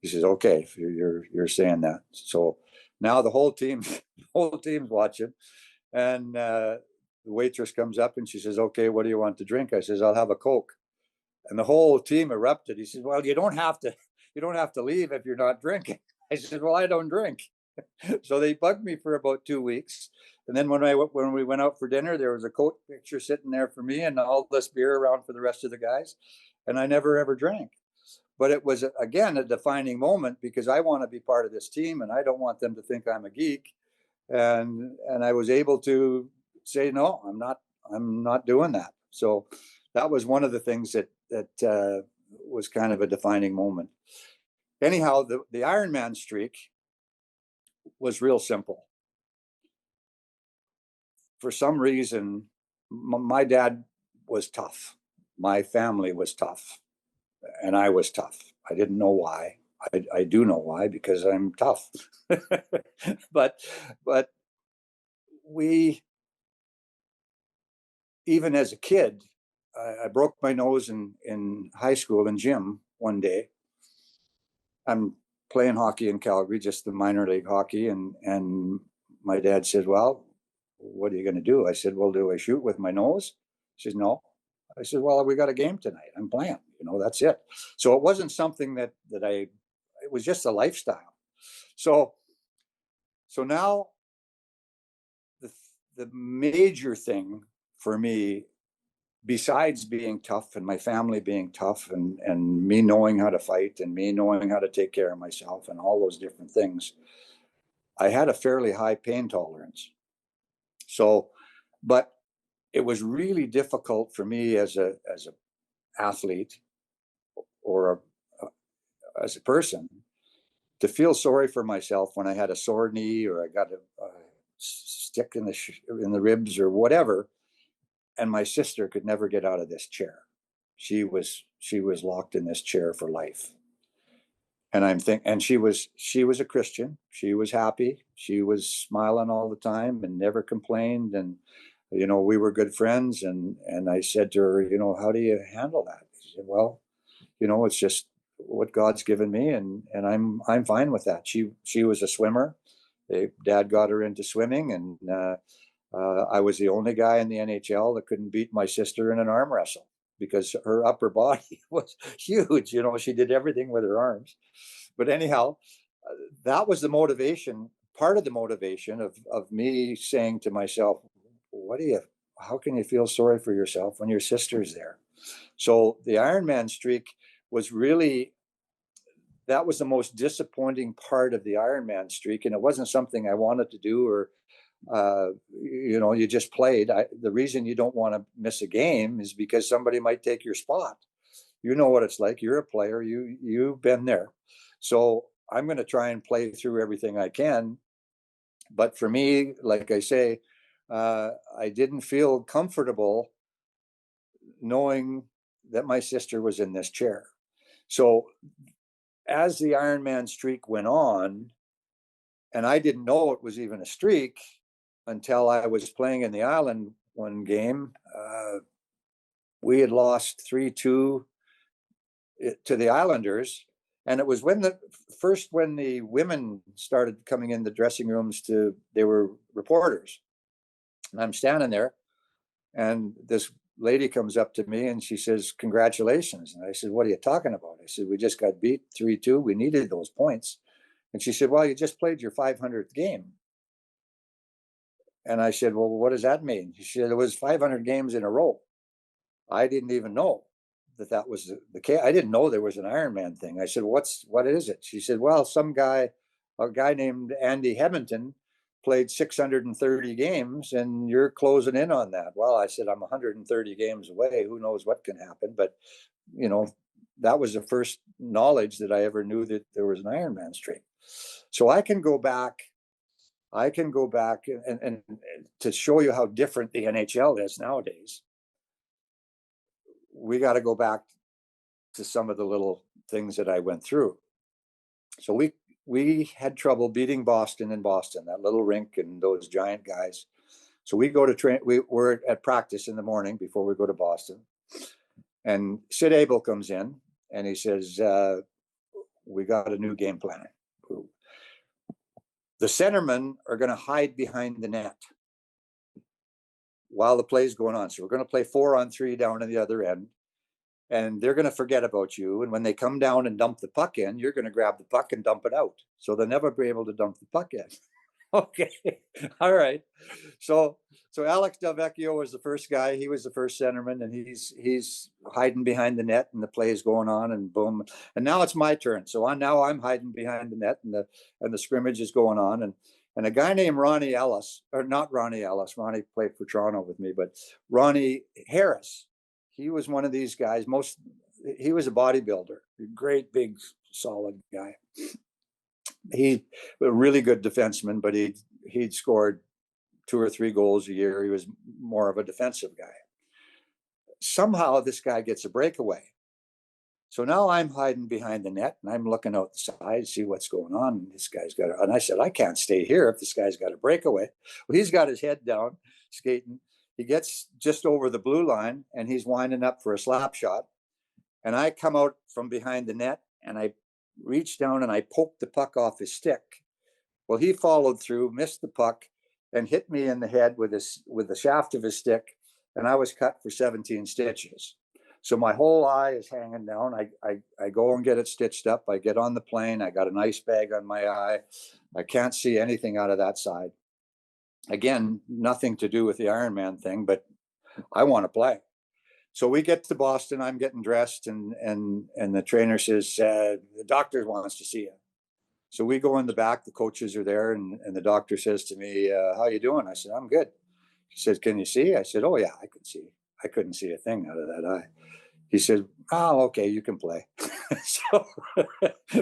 B: He says, "Okay, if you're saying that." So now the whole team's watching, and the waitress comes up and she says, "Okay, what do you want to drink?" I says, "I'll have a Coke." And the whole team erupted. He says, "Well, you don't have to leave if you're not drinking." I said, "Well, I don't drink." So they bugged me for about 2 weeks. And then when we went out for dinner, there was a Coke picture sitting there for me and all this beer around for the rest of the guys. And I never ever drank. But it was, again, a defining moment because I want to be part of this team and I don't want them to think I'm a geek. And I was able to say, "No, I'm not doing that." So that was one of the things that was kind of a defining moment. Anyhow, the Ironman streak was real simple. For some reason, my dad was tough. My family was tough, and I was tough. I didn't know why. I do know why, because I'm tough. but but we, even as a kid, I broke my nose in high school in gym one day. I'm playing hockey in Calgary, just the minor league hockey, and my dad said, "Well, what are you going to do?" I said, "Well, do I shoot with my nose?" He says, "No." I said, "Well, we got a game tonight. I'm playing. That's it." So it wasn't something that it was just a lifestyle. So now the major thing for me, besides being tough and my family being tough and me knowing how to fight and me knowing how to take care of myself and all those different things, I had a fairly high pain tolerance. So, but it was really difficult for me as a athlete or as a person to feel sorry for myself when I had a sore knee or I got a stick in the ribs or whatever, and my sister could never get out of this chair. She was locked in this chair for life. And and she was a Christian. She was happy. She was smiling all the time and never complained. And we were good friends. And I said to her, how do you handle that? She said, well, it's just what God's given me, and I'm fine with that. She was a swimmer. Dad got her into swimming, and I was the only guy in the NHL that couldn't beat my sister in an arm wrestle because her upper body was huge. She did everything with her arms. But anyhow, that was the motivation, part of the motivation of me saying to myself, how can you feel sorry for yourself when your sister's there? So the Ironman streak was really, that was the most disappointing part of the Ironman streak. And it wasn't something I wanted to do or, you just played. The reason you don't want to miss a game is because somebody might take your spot. You know what it's like. You're a player. You've been there. So I'm going to try and play through everything I can. But for me, like I say, I didn't feel comfortable knowing that my sister was in this chair. So as the Ironman streak went on, and I didn't know it was even a streak until I was playing in the Island one game. We had lost 3-2 to the Islanders. And it was when the women started coming in the dressing rooms they were reporters. And I'm standing there, and this lady comes up to me and she says, congratulations. And I said, what are you talking about? I said, we just got beat 3-2. We needed those points. And she said, well, you just played your 500th game. And I said, well, what does that mean? She said, it was 500 games in a row. I didn't even know that was the case. I didn't know there was an Ironman thing. I said, what is it? She said, well, a guy named Andy Hebington played 630 games and you're closing in on that. Well, I said, I'm 130 games away. Who knows what can happen? But, that was the first knowledge that I ever knew that there was an Ironman streak. So I can go back and to show you how different the NHL is nowadays. We got to go back to some of the little things that I went through. So we had trouble beating Boston in Boston, that little rink and those giant guys. So we go to train. We were at practice in the morning before we go to Boston. And Sid Abel comes in and he says, we got a new game plan. The centermen are going to hide behind the net while the play is going on. So we're going to play 4-on-3 down at the other end. And they're going to forget about you. And when they come down and dump the puck in, you're going to grab the puck and dump it out. So they'll never be able to dump the puck in. Okay. All right. So Alex Delvecchio was the first guy. He was the first centerman, and he's hiding behind the net, and the play is going on, and boom. And now it's my turn. So now I'm hiding behind the net, and the scrimmage is going on. And a guy named Ronnie Ellis, or not Ronnie Ellis, Ronnie played for Toronto with me, but Ronnie Harris. He was one of these guys. He was a bodybuilder, a great, big, solid guy. He a really good defenseman, but he'd scored 2 or 3 goals a year. He was more of a defensive guy. Somehow this guy gets a breakaway. So now I'm hiding behind the net and I'm looking out the side, see what's going on. And this guy's and I said, I can't stay here if this guy's got a breakaway. Well, he's got his head down skating. He gets just over the blue line and he's winding up for a slap shot. And I come out from behind the net and I reach down and I poke the puck off his stick. Well, he followed through, missed the puck, and hit me in the head with the shaft of his stick. And I was cut for 17 stitches. So my whole eye is hanging down. I go and get it stitched up. I get on the plane. I got an ice bag on my eye. I can't see anything out of that side. Again, nothing to do with the Ironman thing, but I want to play. So we get to Boston. I'm getting dressed, and the trainer says, the doctor wants to see you. So we go in the back, the coaches are there, and the doctor says to me, how you doing? I said, I'm good. He says, can you see? I said, oh yeah, I could see. I couldn't see a thing out of that eye. He said, oh, okay, you can play. so,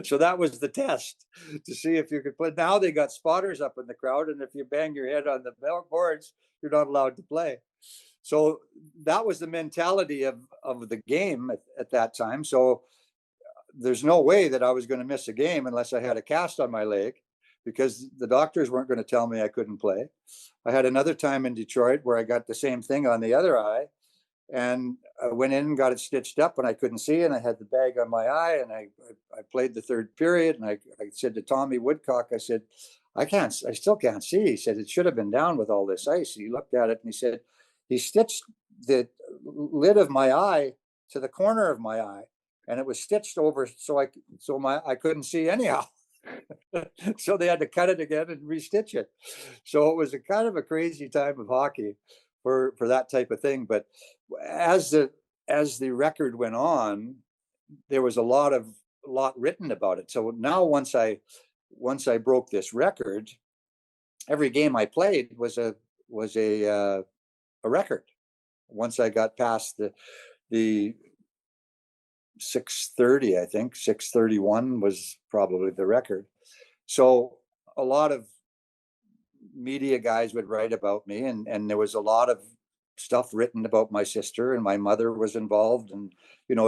B: so that was the test to see if you could play. Now they got spotters up in the crowd, and if you bang your head on the boards, you're not allowed to play. So that was the mentality of the game at that time. So there's no way that I was going to miss a game unless I had a cast on my leg, because the doctors weren't going to tell me I couldn't play. I had another time in Detroit where I got the same thing on the other eye, and I went in and got it stitched up, and I couldn't see, and I had the bag on my eye, and I played the third period, and I said to Tommy Woodcock, I said, I still can't see. He said, it should have been down with all this ice. He looked at it and he said, he stitched the lid of my eye to the corner of my eye, and it was stitched over so I couldn't see anyhow. So they had to cut it again and restitch it. So it was a kind of a crazy time of hockey for that type of thing. But as the record went on, there was a lot written about it. So now once I broke this record, every game I played was a record. Once I got past the 630, I think 631 was probably the record. So a lot of media guys would write about me, and there was a lot of stuff written about my sister, and my mother was involved, and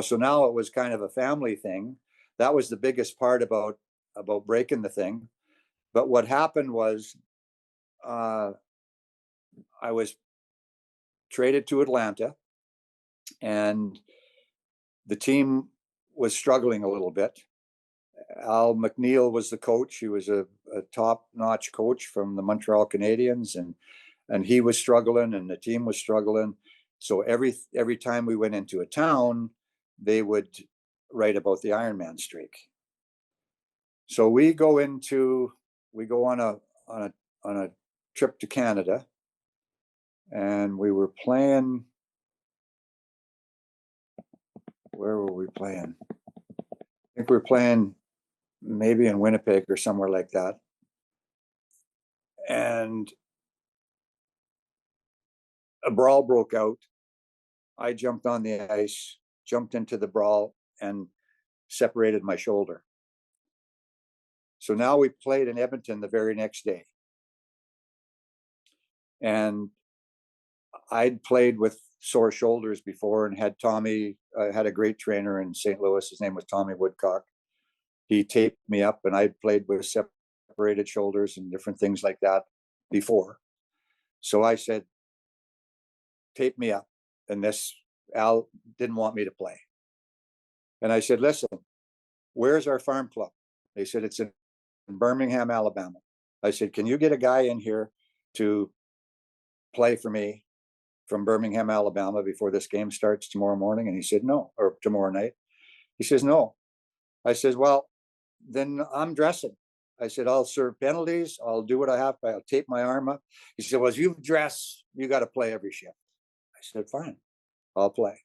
B: so now it was kind of a family thing. That was the biggest part about breaking the thing. But what happened was I was traded to Atlanta, and the team was struggling a little bit. Al McNeil was the coach. He was a top-notch coach from the Montreal Canadiens, and he was struggling, and the team was struggling. So every time we went into a town, they would write about the Ironman streak. So we go on a trip to Canada, and we were playing. Where were we playing? I think we were playing maybe in Winnipeg or somewhere like that. And a brawl broke out. I jumped on the ice, jumped into the brawl, and separated my shoulder. So now we played in Edmonton the very next day. And I'd played with sore shoulders before and had Tommy, I had a great trainer in St. Louis. His name was Tommy Woodcock. He taped me up, and I'd played with separated shoulders and different things like that before. So I said, tape me up. And Al didn't want me to play. And I said, listen, where's our farm club? They said, it's in Birmingham, Alabama. I said, can you get a guy in here to play for me from Birmingham, Alabama before this game starts tomorrow morning? And he said, no, or tomorrow night. He says, no. I says, well, then I'm dressing. I said, I'll serve penalties. I'll do what I have. I'll tape my arm up. He said, well, as you dress, you got to play every shift. I said, fine, I'll play.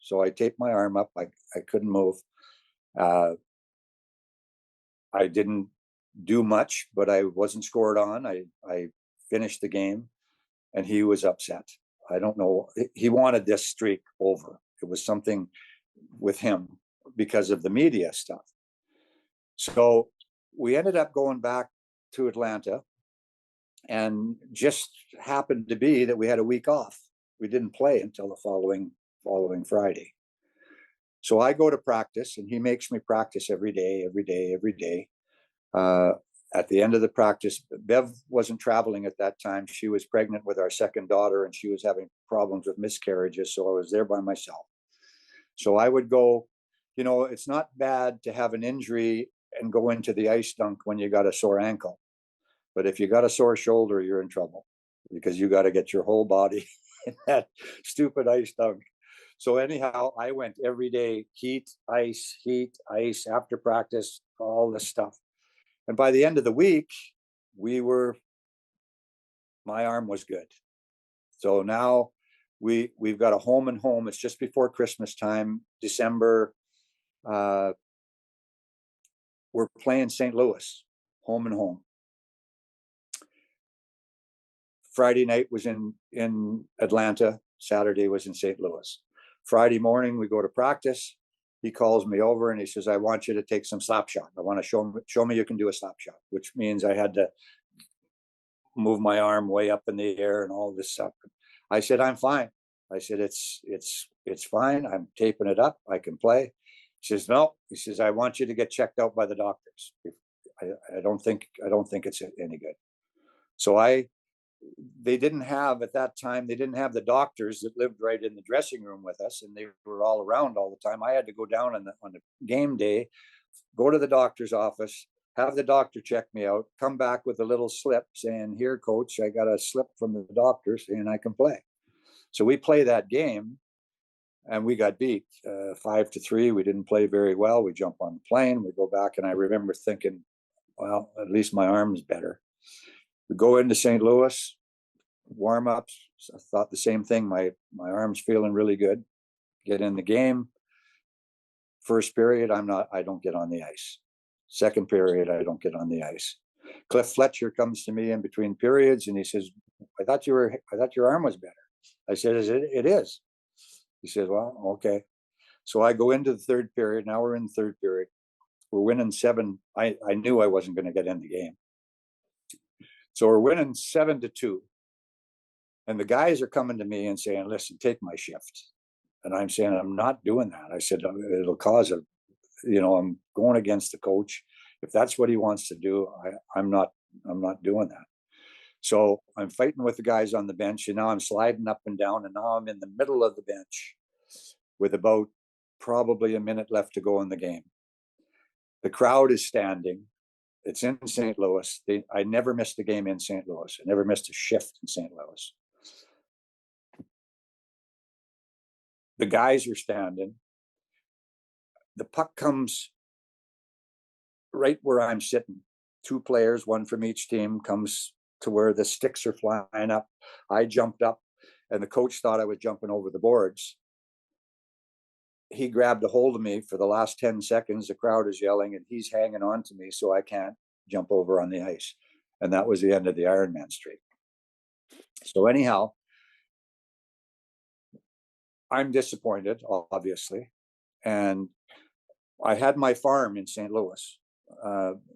B: So I taped my arm up. I couldn't move. I didn't do much, but I wasn't scored on. I finished the game, and he was upset. I don't know. He wanted this streak over. It was something with him because of the media stuff. So we ended up going back to Atlanta, and just happened to be that we had a week off. We didn't play until the following Friday. So I go to practice, and he makes me practice every day. At the end of the practice, Bev wasn't traveling at that time. She was pregnant with our second daughter, and she was having problems with miscarriages. So I was there by myself. So I would go, it's not bad to have an injury and go into the ice dunk when you got a sore ankle. But if you got a sore shoulder, you're in trouble, because you got to get your whole body in that stupid ice dunk. So anyhow, I went every day, heat, ice, after practice, all this stuff. And by the end of the week, my arm was good. So now we've got a home and home. It's just before Christmas time, December. We're playing St. Louis. home and home. Friday night was in Atlanta. Saturday was in St. Louis. Friday morning, we go to practice. He calls me over and he says, I want you to take some slap shot. I want to show me you can do a slap shot, which means I had to move my arm way up in the air and all this stuff. I said, I'm fine. I said, it's fine. I'm taping it up. I can play. He says, no. He says, I want you to get checked out by the doctors. I don't think it's any good. So they didn't have at that time, they didn't have the doctors that lived right in the dressing room with us, and they were all around all the time. I had to go down on the game day, go to the doctor's office, have the doctor check me out, come back with a little slip saying, here, coach, I got a slip from the doctor saying I can play. So we play that game and we got beat 5-3. We didn't play very well. We jump on the plane, we go back, and I remember thinking, well, at least my arm's better. We go into St. Louis, warm ups. I thought the same thing. My arm's feeling really good. Get in the game. First period, I don't get on the ice. Second period, I don't get on the ice. Cliff Fletcher comes to me in between periods and he says, I thought your arm was better. I said, it is. He says, well, okay. So I go into the third period. Now we're in the third period. We're winning 7. I knew I wasn't going to get in the game. So we're winning 7-2. And the guys are coming to me and saying, listen, take my shift. And I'm saying, I'm not doing that. I said, it'll cause I'm going against the coach. If that's what he wants to do, I'm not doing that. So I'm fighting with the guys on the bench, and now I'm sliding up and down, and now I'm in the middle of the bench with about probably a minute left to go in the game. The crowd is standing. It's in St. Louis. I never missed a game in St. Louis. I never missed a shift in St. Louis. The guys are standing. The puck comes right where I'm sitting. 2 players, one from each team, comes to where the sticks are flying up. I jumped up, and the coach thought I was jumping over the boards. He grabbed a hold of me for the last 10 seconds. The crowd is yelling, and he's hanging on to me so I can't jump over on the ice. And that was the end of the Ironman streak. So anyhow, I'm disappointed, obviously. And I had my farm in St. Louis.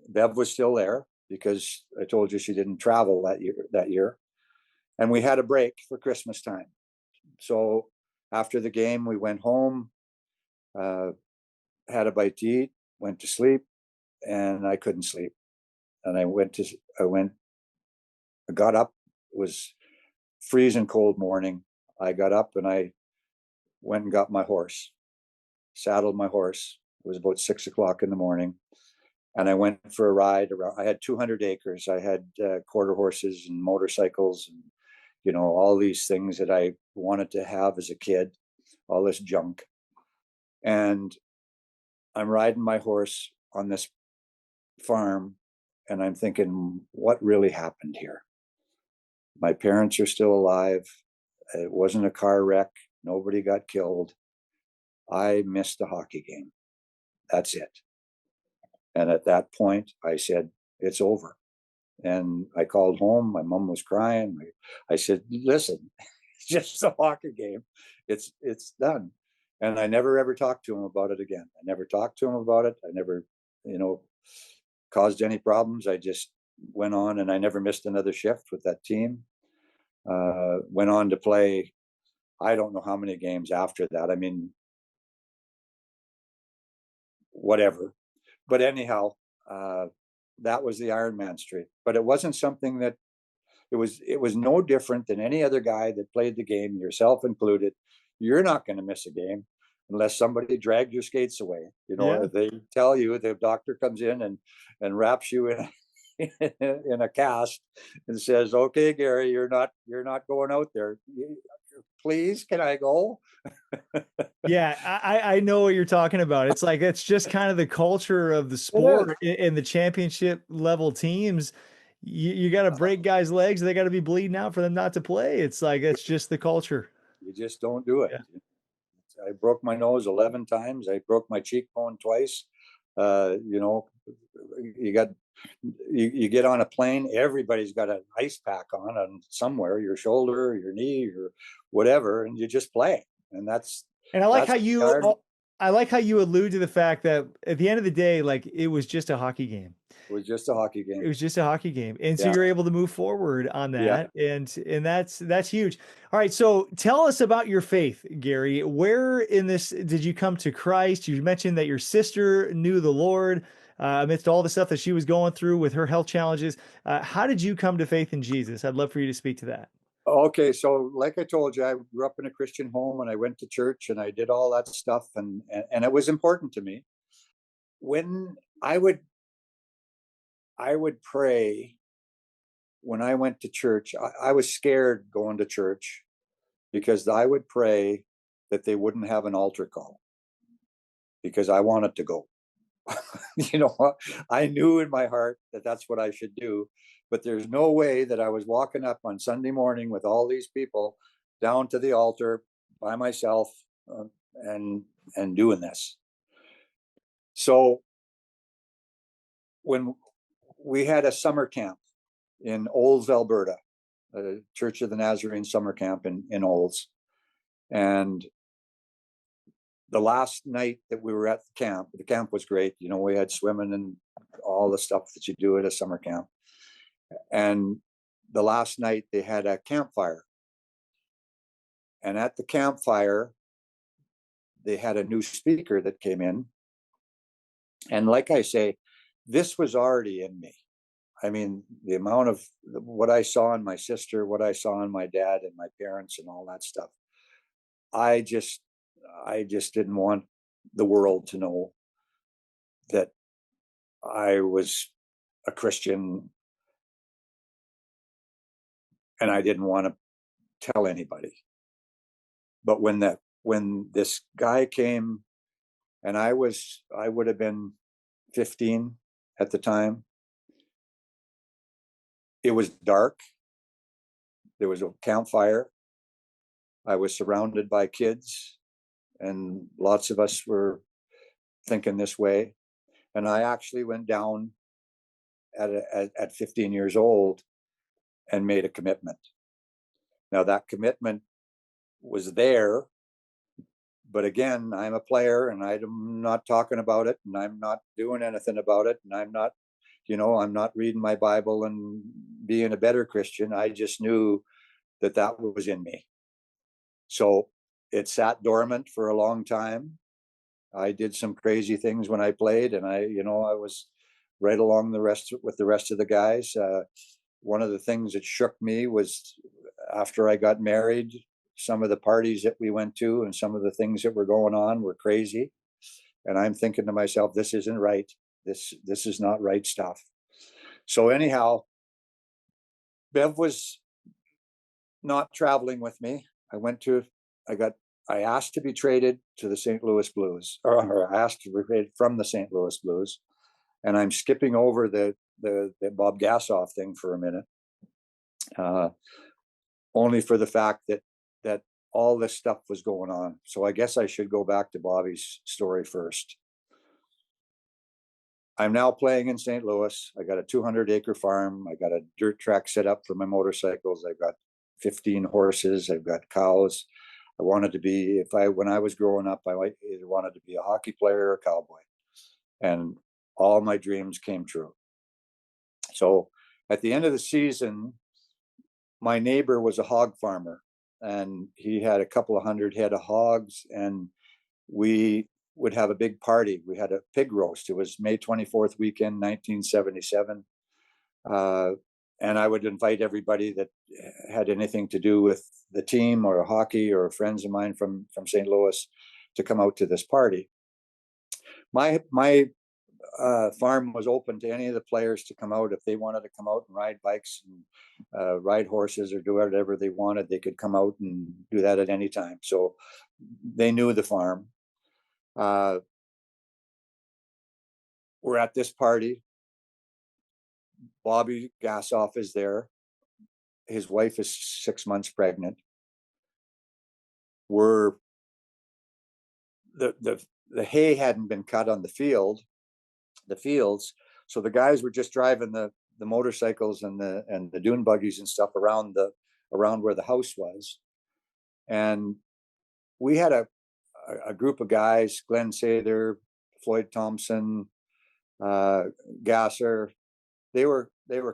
B: Bev was still there because I told you she didn't travel that year. And we had a break for Christmas time. So after the game, we went home, had a bite to eat, went to sleep, and I couldn't sleep. And I got up. It was freezing cold morning. I got up and I went and got my horse, saddled my horse. It was about 6 o'clock in the morning. And I went for a ride around. I had 200 acres. I had quarter horses and motorcycles and, all these things that I wanted to have as a kid, all this junk. And I'm riding my horse on this farm and I'm thinking, what really happened here? My parents are still alive. It wasn't a car wreck. Nobody got killed. I missed a hockey game. That's it. And at that point, I said, it's over. And I called home. My mom was crying. I said, listen, it's just a hockey game. It's done. And I never, ever talked to him about it again. I never talked to him about it. I never, caused any problems. I just went on and I never missed another shift with that team. Went on to play, I don't know how many games after that. I mean, whatever. But anyhow, that was the Ironman streak. But it wasn't something that it was no different than any other guy that played the game, yourself included. You're not going to miss a game unless somebody dragged your skates away. They tell you, the doctor comes in and wraps you in a cast and says, okay, Gary, you're not going out there. Please, can I go?
A: Yeah, I know what you're talking about. It's like, it's just kind of the culture of the sport in the championship level teams. You got to break guys' legs. They got to be bleeding out for them not to play. It's like, it's just the culture.
B: You just don't do it.
A: Yeah.
B: I broke my nose 11 times. I broke my cheekbone twice. You got You get on a plane, everybody's got an ice pack on somewhere, your shoulder, your knee, or whatever, and you just play. And
A: And I like how
B: that's hard.
A: I like how you allude to the fact that at the end of the day, like it was just a hockey game.
B: It was just a hockey
A: It
B: game.
A: was just a hockey game. And so
B: Yeah.
A: you're able to move forward on
B: Yeah.
A: that. And that's huge. All right. So tell us about your faith, Garry. Where in this did you come to Christ? You mentioned that your sister knew the Lord amidst all the stuff that she was going through with her health challenges. How did you come to faith in Jesus? I'd love for you to speak to that.
B: Okay, so like I told you, I grew up in a Christian home, and I went to church, and I did all that stuff, and it was important to me. When I would pray when I went to church, I was scared going to church because I would pray that they wouldn't have an altar call because I wanted to go. You know what? I knew in my heart that that's what I should do, but there's no way that I was walking up on Sunday morning with all these people down to the altar by myself, and doing this. So when we had a summer camp in Olds, Alberta, the Church of the Nazarene summer camp in Olds, and the last night that we were at the camp was great. You know, we had swimming and all the stuff that you do at a summer camp. And the last night they had a campfire. And at the campfire, they had a new speaker that came in. And like I say, this was already in me. I mean, the amount of what I saw in my sister, what I saw in my dad and my parents and all that stuff. I just didn't want the world to know that I was a Christian, and I didn't want to tell anybody. But when this guy came, and I would have been 15 at the time. It was dark. There was a campfire. I was surrounded by kids, and lots of us were thinking this way. And I actually went down at 15 years old and made a commitment. Now that commitment was there, but again, I'm a player, and I'm not talking about it, and I'm not doing anything about it, and I'm not reading my Bible and being a better Christian. I just knew that that was in me. So it sat dormant for a long time. I did some crazy things when I played, and I was right along with the rest of the guys. One of the things that shook me was after I got married, some of the parties that we went to and some of the things that were going on were crazy. And I'm thinking to myself, this isn't right. This is not right stuff. So anyhow, Bev was not traveling with me. I asked to be traded to the St. Louis Blues, or I asked to be traded from the St. Louis Blues. And I'm skipping over the Bob Gassoff thing for a minute, only for the fact that all this stuff was going on. So I guess I should go back to Bobby's story first. I'm now playing in St. Louis. I got a 200-acre farm. I got a dirt track set up for my motorcycles. I've got 15 horses. I've got cows. I wanted to be, when I was growing up, I either wanted to be a hockey player or a cowboy. And all my dreams came true. So at the end of the season, my neighbor was a hog farmer, and he had a couple of hundred head of hogs, and we would have a big party. We had a pig roast. It was May 24th weekend, 1977. And I would invite everybody that had anything to do with the team or hockey or friends of mine from St. Louis to come out to this party. My farm was open to any of the players to come out. If they wanted to come out and ride bikes and ride horses or do whatever they wanted, they could come out and do that at any time. So they knew the farm. We're at this party. Bobby Gassoff is there. His wife is 6 months pregnant. The hay hadn't been cut on the fields, So the guys were just driving the motorcycles and the dune buggies and stuff around where the house was. And we had a group of guys, Glenn Sather, Floyd Thompson, Gasser. They were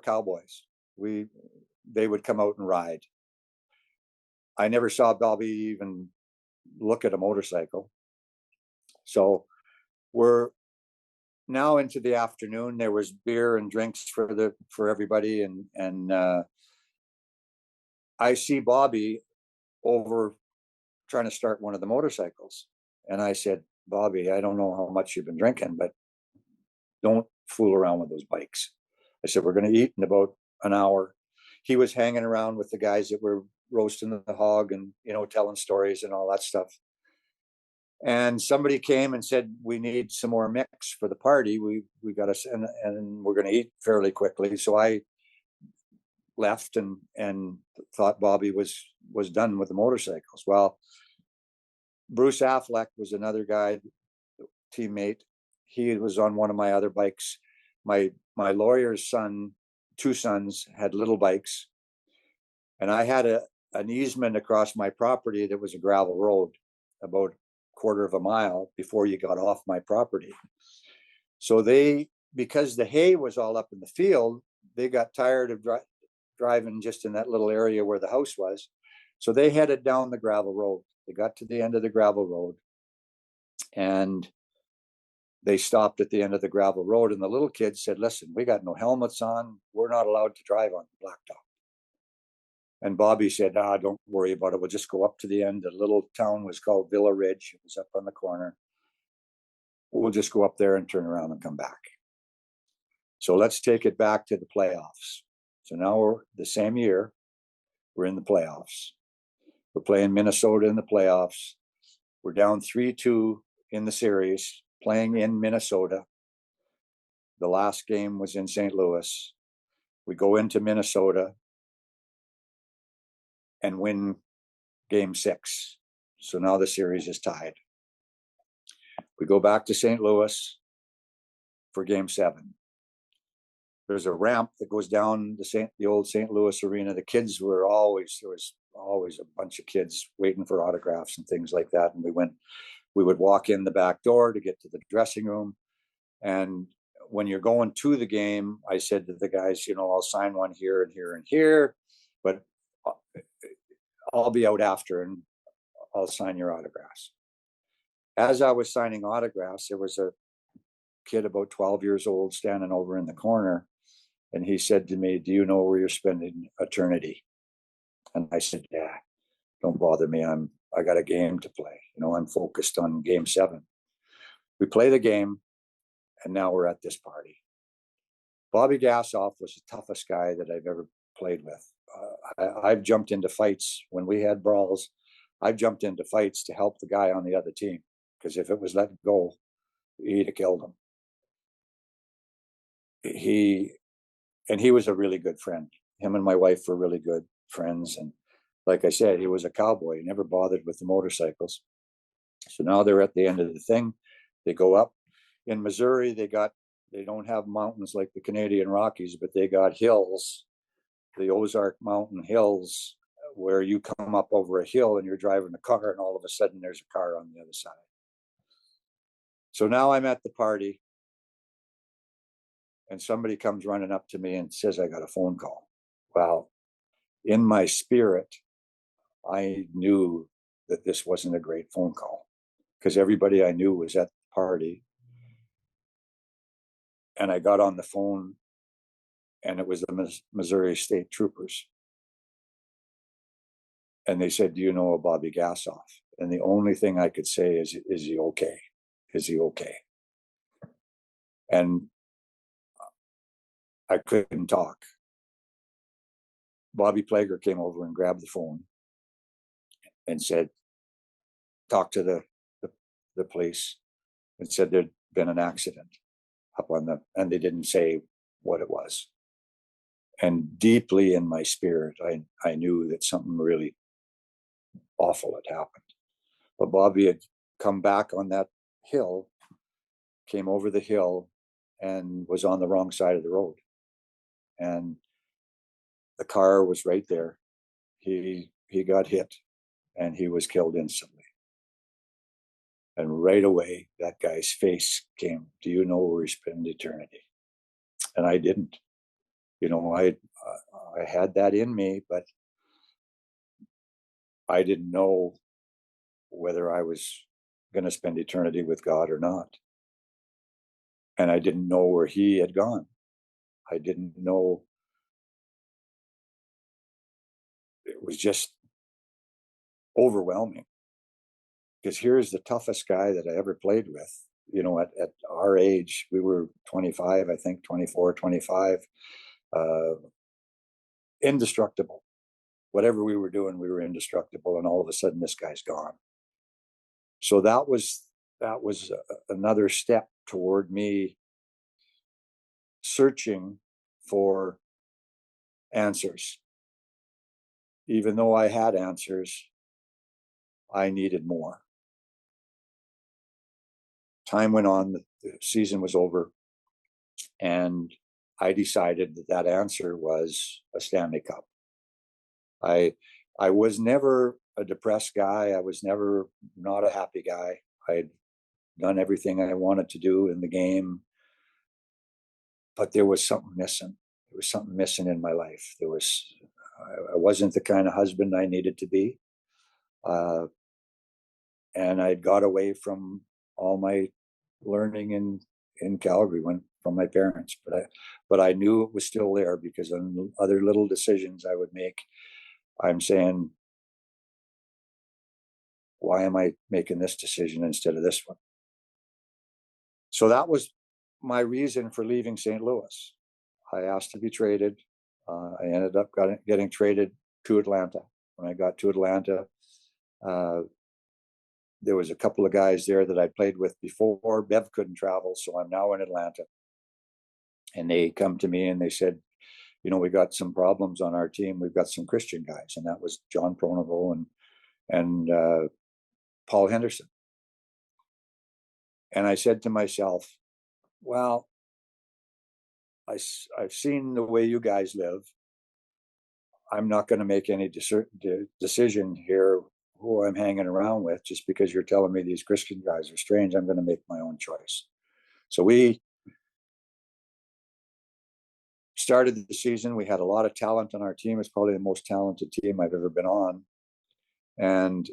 B: cowboys. They would come out and ride. I never saw Bobby even look at a motorcycle. So we're now into the afternoon. There was beer and drinks for everybody, and I see Bobby over trying to start one of the motorcycles. And I said, Bobby, I don't know how much you've been drinking, but don't fool around with those bikes. I said, we're going to eat in about an hour. He was hanging around with the guys that were roasting the hog and, telling stories and all that stuff. And somebody came and said, we need some more mix for the party. We got to, and we're going to eat fairly quickly. So I left and thought Bobby was done with the motorcycles. Well, Bruce Affleck was another guy, teammate. He was on one of my other bikes. My lawyer's son, two sons, had little bikes, and I had an easement across my property that was a gravel road, about a quarter of a mile before you got off my property. So because the hay was all up in the field, they got tired of driving just in that little area where the house was. So they headed down the gravel road. They got to the end of the gravel road, and they stopped at the end of the gravel road, and the little kids said, listen, we got no helmets on. We're not allowed to drive on the blacktop. And Bobby said, don't worry about it. We'll just go up to the end. The little town was called Villa Ridge. It was up on the corner. We'll just go up there and turn around and come back. So let's take it back to the playoffs. So now we're the same year. We're in the playoffs. We're playing Minnesota in the playoffs. We're down 3-2 in the series, playing in Minnesota. The last game was in St. Louis. We go into Minnesota and win game 6. So now the series is tied. We go back to St. Louis for game 7. There's a ramp that goes down the old St. Louis arena. The kids there was always a bunch of kids waiting for autographs and things like that. And we would walk in the back door to get to the dressing room. And when you're going to the game, I said to the guys, I'll sign one here and here and here, but I'll be out after and I'll sign your autographs. As I was signing autographs, there was a kid about 12 years old standing over in the corner. And he said to me, do you know where you're spending eternity? And I said, yeah, don't bother me. I got a game to play. I'm focused on game 7. We play the game, and now we're at this party. Bobby Gassoff was the toughest guy that I've ever played with. I've jumped into fights when we had brawls. I've jumped into fights to help the guy on the other team, because if it was let go, he'd have killed him. He was a really good friend. Him and my wife were really good friends. And like I said, he was a cowboy. He never bothered with the motorcycles. So now they're at the end of the thing. They go up. In Missouri, they don't have mountains like the Canadian Rockies, but they got hills, the Ozark Mountain Hills, where you come up over a hill and you're driving a car, and all of a sudden there's a car on the other side. So now I'm at the party, and somebody comes running up to me and says, I got a phone call. Well, in my spirit, I knew that this wasn't a great phone call, because everybody I knew was at the party. And I got on the phone, and it was the Missouri State Troopers. And they said, do you know a Bobby Gassoff? And the only thing I could say is he okay? Is he okay? And I couldn't talk. Bobby Plager came over and grabbed the phone and said, talk to the police, and said there'd been an accident up and they didn't say what it was. And deeply in my spirit, I knew that something really awful had happened. But Bobby had come back on that hill, came over the hill, and was on the wrong side of the road. And the car was right there. He got hit and he was killed instantly. And right away, that guy's face came, do you know where he spent eternity? And I didn't. I had that in me, but I didn't know whether I was going to spend eternity with God or not. And I didn't know where he had gone. I didn't know. It was just overwhelming, because here's the toughest guy that I ever played with. At our age, we were 25, I think, 24, 25, indestructible. Whatever we were doing, we were indestructible. And all of a sudden, this guy's gone. So that was another step toward me searching for answers. Even though I had answers, I needed more. Time went on, the season was over, and I decided that answer was a Stanley Cup. I was never a depressed guy. I was never not a happy guy. I'd done everything I wanted to do in the game, but there was something missing. There was something missing in my life. I wasn't the kind of husband I needed to be. And I got away from all my learning in Calgary from my parents, but I knew it was still there, because on other little decisions I would make, I'm saying, why am I making this decision instead of this one? So that was my reason for leaving St. Louis. I asked to be traded. I ended up getting traded to Atlanta. When I got to Atlanta, there was a couple of guys there that I played with before. Bev couldn't travel, so I'm now in Atlanta. And they come to me and they said, we got some problems on our team. We've got some Christian guys. And that was John Pronovo and Paul Henderson. And I said to myself, well, I've seen the way you guys live. I'm not going to make any decision here who I'm hanging around with just because you're telling me these Christian guys are strange. I'm going to make my own choice. So we started the season. We had a lot of talent on our team. It's probably the most talented team I've ever been on. And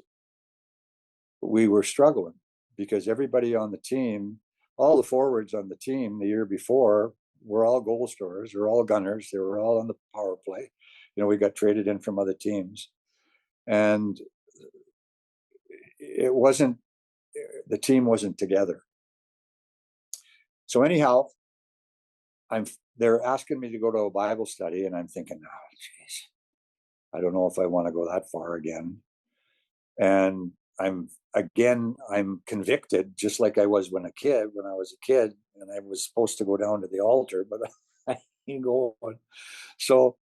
B: we were struggling because everybody on the team, all the forwards on the team the year before, were all goal scorers. They're all gunners. They were all on the power play. We got traded in from other teams. And the team wasn't together. So anyhow, they're asking me to go to a Bible study, and I'm thinking, oh, geez, I don't know if I want to go that far again. And I'm convicted, just like I was when I was a kid, and I was supposed to go down to the altar, but I didn't go on. So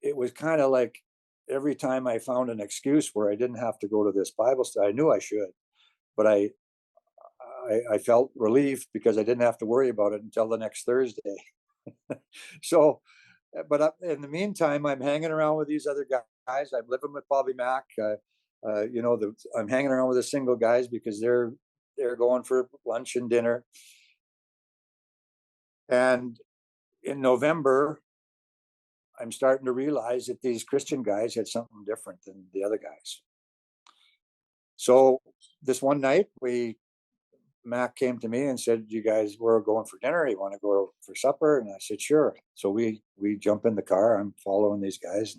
B: it was kind of like every time I found an excuse where I didn't have to go to this Bible study, I knew I should, but I felt relief because I didn't have to worry about it until the next Thursday. So, but in the meantime, I'm hanging around with these other guys. I'm living with Bobby Mack. I'm hanging around with the single guys because they're going for lunch and dinner. And in November, I'm starting to realize that these Christian guys had something different than the other guys. So this one night, Mac came to me and said, "You guys, we're going for dinner. You want to go for supper?" And I said, "Sure." So we jump in the car. I'm following these guys.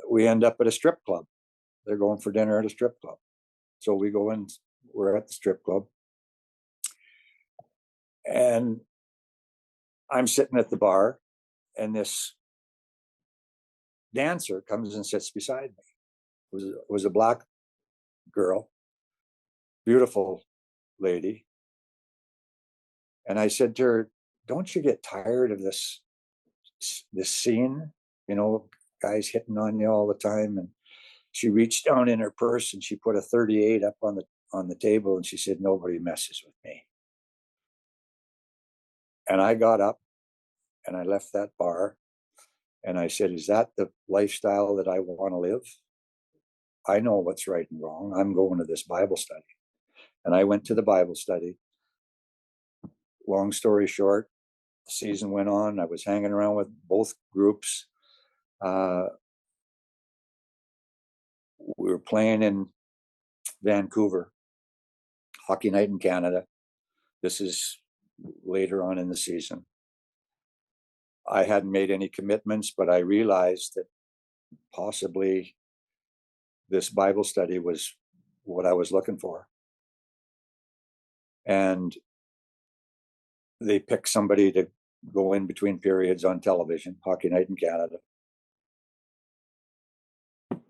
B: We end up at a strip club. They're going for dinner at a strip club. So we go in. We're at the strip club, and I'm sitting at the bar, and this dancer comes and sits beside me. It was a black girl, beautiful lady. And I said to her, "Don't you get tired of this scene? Guys hitting on you all the time?" And she reached down in her purse and she put a 38 up on the table, and she said, "Nobody messes with me." And I got up and I left that bar and I said, is that the lifestyle that I want to live? I know what's right and wrong. I'm going to this Bible study. And I went to the Bible study. Long story short, the season went on. I was hanging around with both groups. We were playing in Vancouver, hockey night in Canada. This is later on in the season. I hadn't made any commitments, but I realized that possibly this Bible study was what I was looking for. And they picked somebody to go in between periods on television, hockey night in Canada.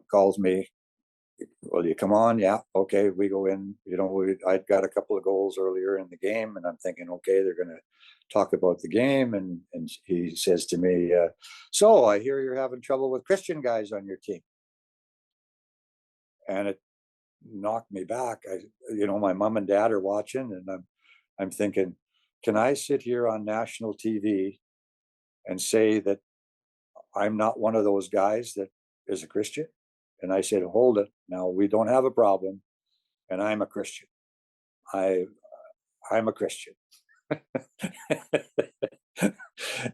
B: Calls me, will you come on? Yeah, okay, we go in. I'd got a couple of goals earlier in the game, and I'm thinking, okay, they're going to talk about the game. And he says to me, so I hear you're having trouble with Christian guys on your team. And it knocked me back. My mom and dad are watching, and I'm thinking, can I sit here on national TV and say that I'm not one of those guys that is a Christian? And I said, hold it. Now, we don't have a problem, and I'm a Christian. I'm a Christian.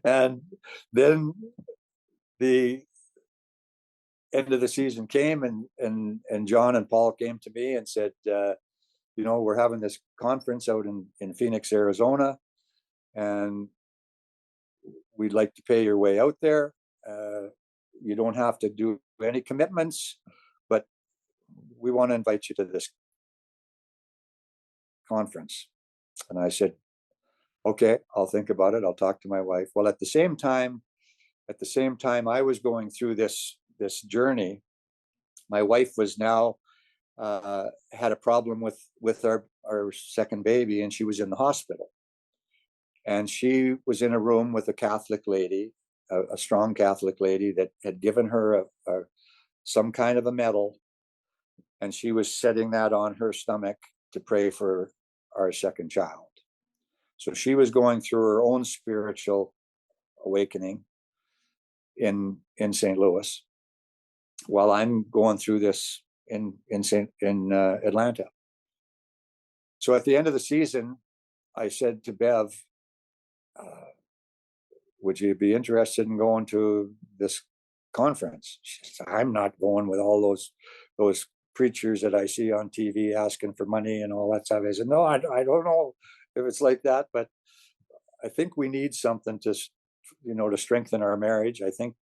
B: And then the end of the season came, and John and Paul came to me and said, we're having this conference out in Phoenix, Arizona, and we'd like to pay your way out there. You don't have to do any commitments, but we want to invite you to this conference. And I said, okay, I'll think about it. I'll talk to my wife. Well, at the same time I was going through this journey, my wife was now had a problem with our second baby, and she was in the hospital. And she was in a room with a Catholic lady, a strong Catholic lady that had given her some kind of a medal, and she was setting that on her stomach to pray for our second child. So she was going through her own spiritual awakening in St. Louis, while I'm going through this in Atlanta. So at the end of the season, I said to Bev, would you be interested in going to this conference? She said, I'm not going with all those preachers that I see on TV asking for money and all that stuff. I said, no, I don't know if it's like that, but I think we need something to strengthen our marriage. I think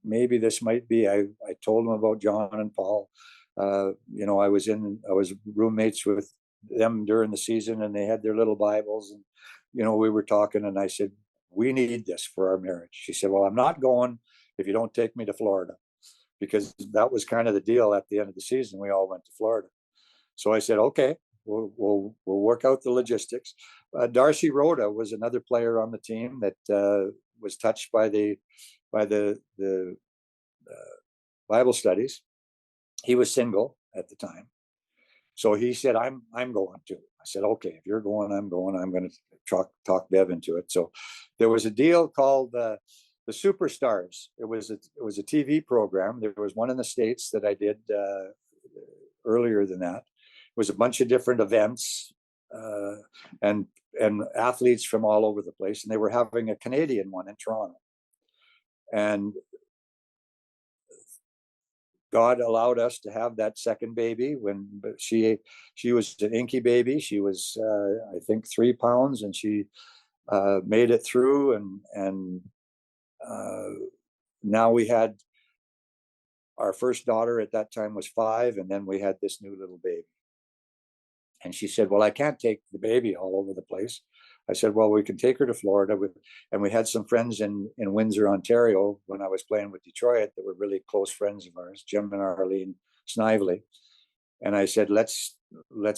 B: maybe this might be. I told them about John and Paul. I was roommates with them during the season, and they had their little Bibles, and we were talking, and I said, we need this for our marriage. She said, well, I'm not going if you don't take me to Florida, because that was kind of the deal at the end of the season. We all went to Florida. So I said, okay, we'll work out the logistics. Darcy Rhoda was another player on the team that was touched by the Bible studies. He was single at the time, so he said, I'm going to. I said, okay, if you're going, I'm going. I'm going to talk Bev into it. So there was a deal called the Superstars. It was a TV program. There was one in the States that I did earlier than that. It was a bunch of different events and athletes from all over the place, and they were having a Canadian one in Toronto. And God allowed us to have that second baby when she was an inky baby. She was I think 3 pounds, and she made it through, and now we had our first daughter at that time was 5, and then we had this new little baby. And she said, well, I can't take the baby all over the place. I said, well, we can take her to Florida. And we had some friends in Windsor, Ontario, when I was playing with Detroit, that were really close friends of ours, Jim and Arlene Snively. And I said, let's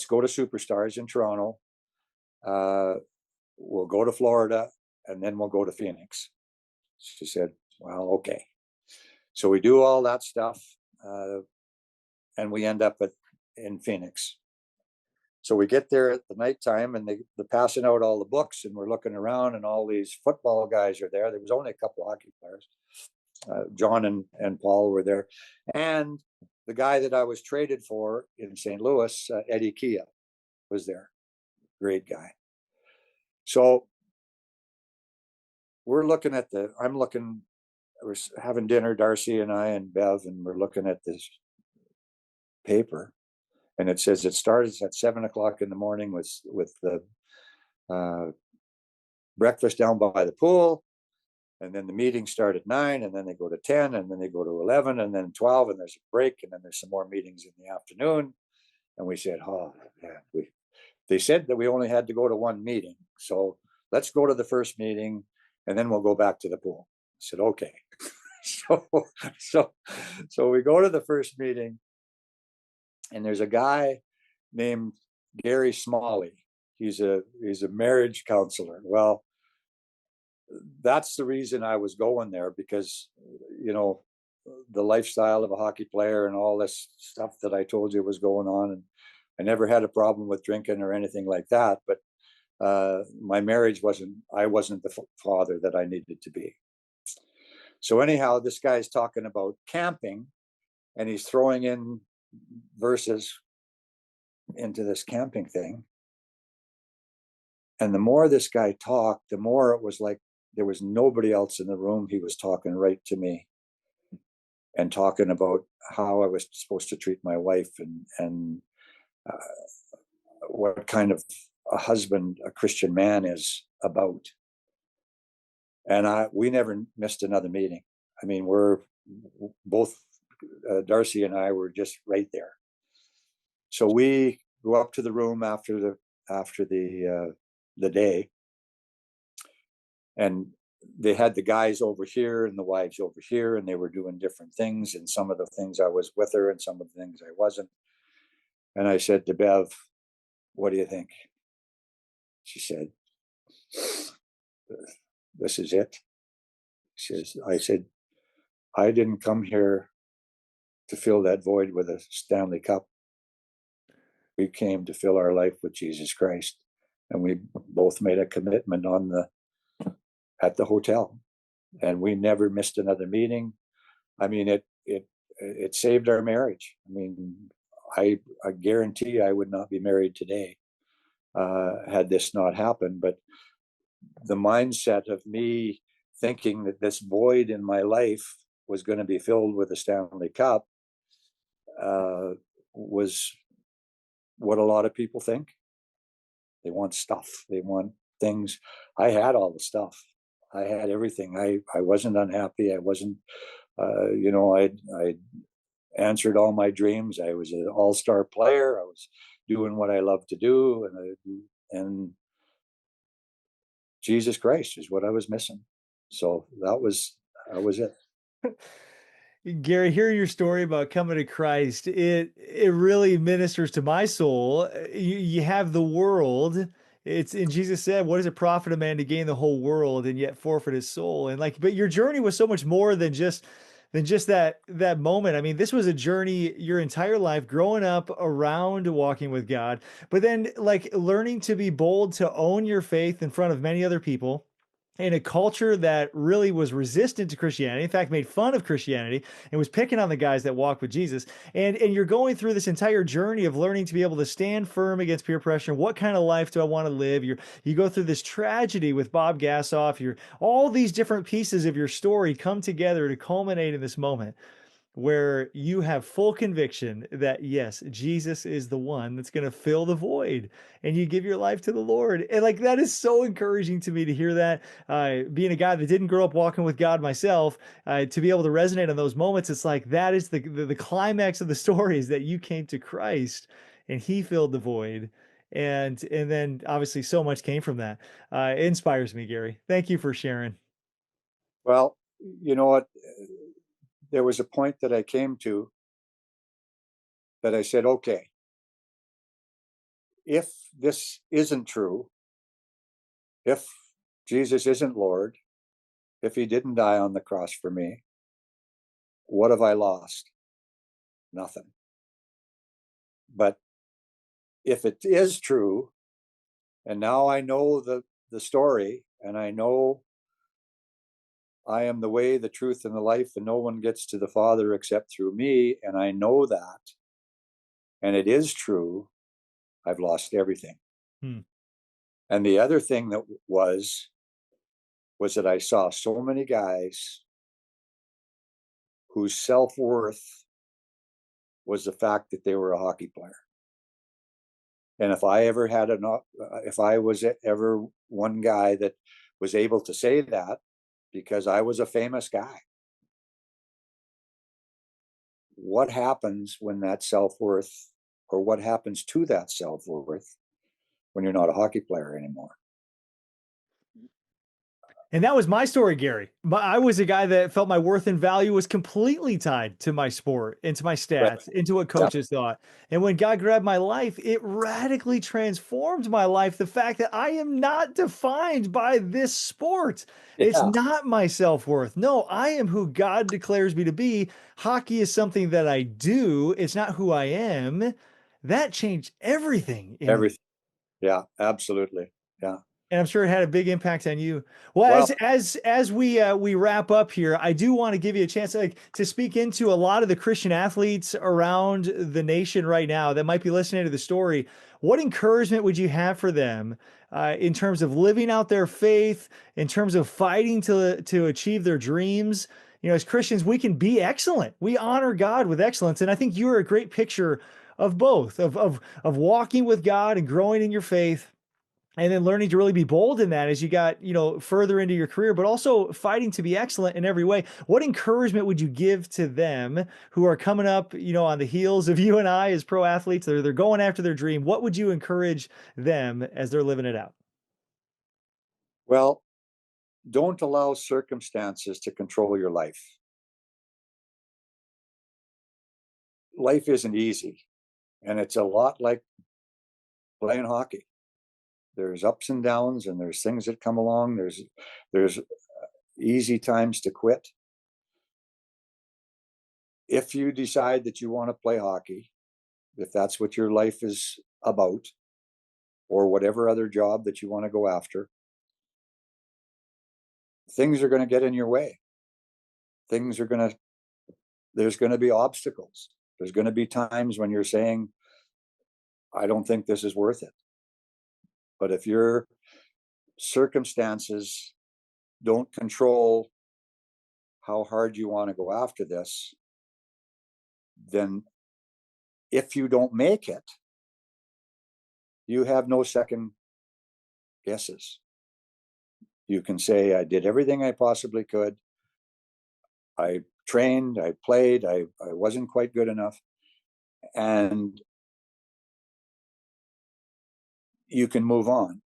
B: go to Superstars in Toronto. We'll go to Florida, and then we'll go to Phoenix. She said, well, okay. So we do all that stuff, and we end up in Phoenix. So we get there at the nighttime, and they're passing out all the books, and we're looking around, and all these football guys are there. There was only a couple of hockey players. John and Paul were there, and the guy that I was traded for in St. Louis, Eddie Kia, was there. Great guy. So we're looking at we're having dinner, Darcy and I and Bev, and we're looking at this paper, and it says it starts at 7:00 in the morning with the breakfast down by the pool, and then the meetings start at 9, and then they go to 10, and then they go to 11, and then 12, and there's a break, and then there's some more meetings in the afternoon. And we said, oh, yeah, they said that we only had to go to one meeting, so let's go to the first meeting, and then we'll go back to the pool. I said, okay. So we go to the first meeting, and there's a guy named Gary Smalley. He's a marriage counselor. Well, that's the reason I was going there, because, you know, the lifestyle of a hockey player and all this stuff that I told you was going on. And I never had a problem with drinking or anything like that. But my marriage I wasn't the father that I needed to be. So anyhow, this guy's talking about camping, and he's throwing in verses into this camping thing. And the more this guy talked, the more it was like there was nobody else in the room. He was talking right to me, and talking about how I was supposed to treat my wife, and what kind of a husband a Christian man is about. And we never missed another meeting. I mean, we're both, Darcy and I were just right there. So we go up to the room after the day, and they had the guys over here and the wives over here, and they were doing different things. And some of the things I was with her, and some of the things I wasn't. And I said to Bev, what do you think? She said, this is it. I said, I didn't come here to fill that void with a Stanley Cup. We came to fill our life with Jesus Christ. And we both made a commitment at the hotel, and we never missed another meeting. I mean, it saved our marriage. I mean, I guarantee I would not be married today had this not happened. But the mindset of me thinking that this void in my life was going to be filled with a Stanley Cup was what a lot of people think. They want stuff. They want things. I had all the stuff. I had everything. I wasn't unhappy. I wasn't, I answered all my dreams. I was an all-star player. I was doing what I love to do. And Jesus Christ is what I was missing. So that was it.
A: Garry, hearing your story about coming to Christ, it really ministers to my soul. You have the world. And Jesus said, "What does it profit a man to gain the whole world and yet forfeit his soul?" And but your journey was so much more than just that moment. I mean, this was a journey your entire life, growing up around walking with God, but then learning to be bold to own your faith in front of many other people, in a culture that really was resistant to Christianity, in fact, made fun of Christianity and was picking on the guys that walked with Jesus. And you're going through this entire journey of learning to be able to stand firm against peer pressure. What kind of life do I want to live? You go through this tragedy with Bob Gassoff. All these different pieces of your story come together to culminate in this moment where you have full conviction that, yes, Jesus is the one that's going to fill the void, and you give your life to the Lord. And that is so encouraging to me to hear that. Being a guy that didn't grow up walking with God myself, to be able to resonate on those moments, it's like that is the climax of the story, is that you came to Christ and he filled the void. And then obviously so much came from that. It inspires me, Garry. Thank you for sharing.
B: Well, you know what? There was a point that I came to that I said, okay, if this isn't true, if Jesus isn't Lord, if he didn't die on the cross for me, what have I lost? Nothing. But if it is true, and now I know the story, and I know I am the way, the truth, and the life, and no one gets to the Father except through me, and I know that, and it is true, I've lost everything.
A: Hmm.
B: And the other thing that was that I saw so many guys whose self-worth was the fact that they were a hockey player. And if I was ever one guy that was able to say that, because I was a famous guy, what happens when that self-worth, or what happens to that self-worth when you're not a hockey player anymore?
A: And that was my story, Gary. I was a guy that felt my worth and value was completely tied to my sport, into my
B: Right.
A: stats, into what
B: Yeah.
A: coaches thought. And when God grabbed my life, it radically transformed my life. The fact that I am not defined by this sport. It's
B: Yeah.
A: not my self-worth. No, I am who God declares me to be. Hockey is something that I do. It's not who I am. That changed everything in me.
B: Everything. Yeah, absolutely. Yeah.
A: And I'm sure it had a big impact on you. Well,
B: Well,
A: as we wrap up here, I do want to give you a chance to speak into a lot of the Christian athletes around the nation right now that might be listening to the story. What encouragement would you have for them in terms of living out their faith, in terms of fighting to achieve their dreams? You know, as Christians, we can be excellent. We honor God with excellence, and I think you're a great picture of both of walking with God and growing in your faith, and then learning to really be bold in that as you got, you know, further into your career, but also fighting to be excellent in every way. What encouragement would you give to them who are coming up, you know, on the heels of you and I as pro athletes? They're going after their dream. What would you encourage them as they're living it out?
B: well, don't allow circumstances to control your life. Life isn't easy, and it's a lot like playing hockey. There's ups and downs, and there's things that come along. There's easy times to quit. If you decide that you want to play hockey, if that's what your life is about, or whatever other job that you want to go after, things are going to get in your way. Things are going to, there's going to be obstacles. There's going to be times when you're saying, I don't think this is worth it. But if your circumstances don't control how hard you want to go after this, then if you don't make it, you have no second guesses. You can say, I did everything I possibly could. I trained, I played, I wasn't quite good enough. And you can move on.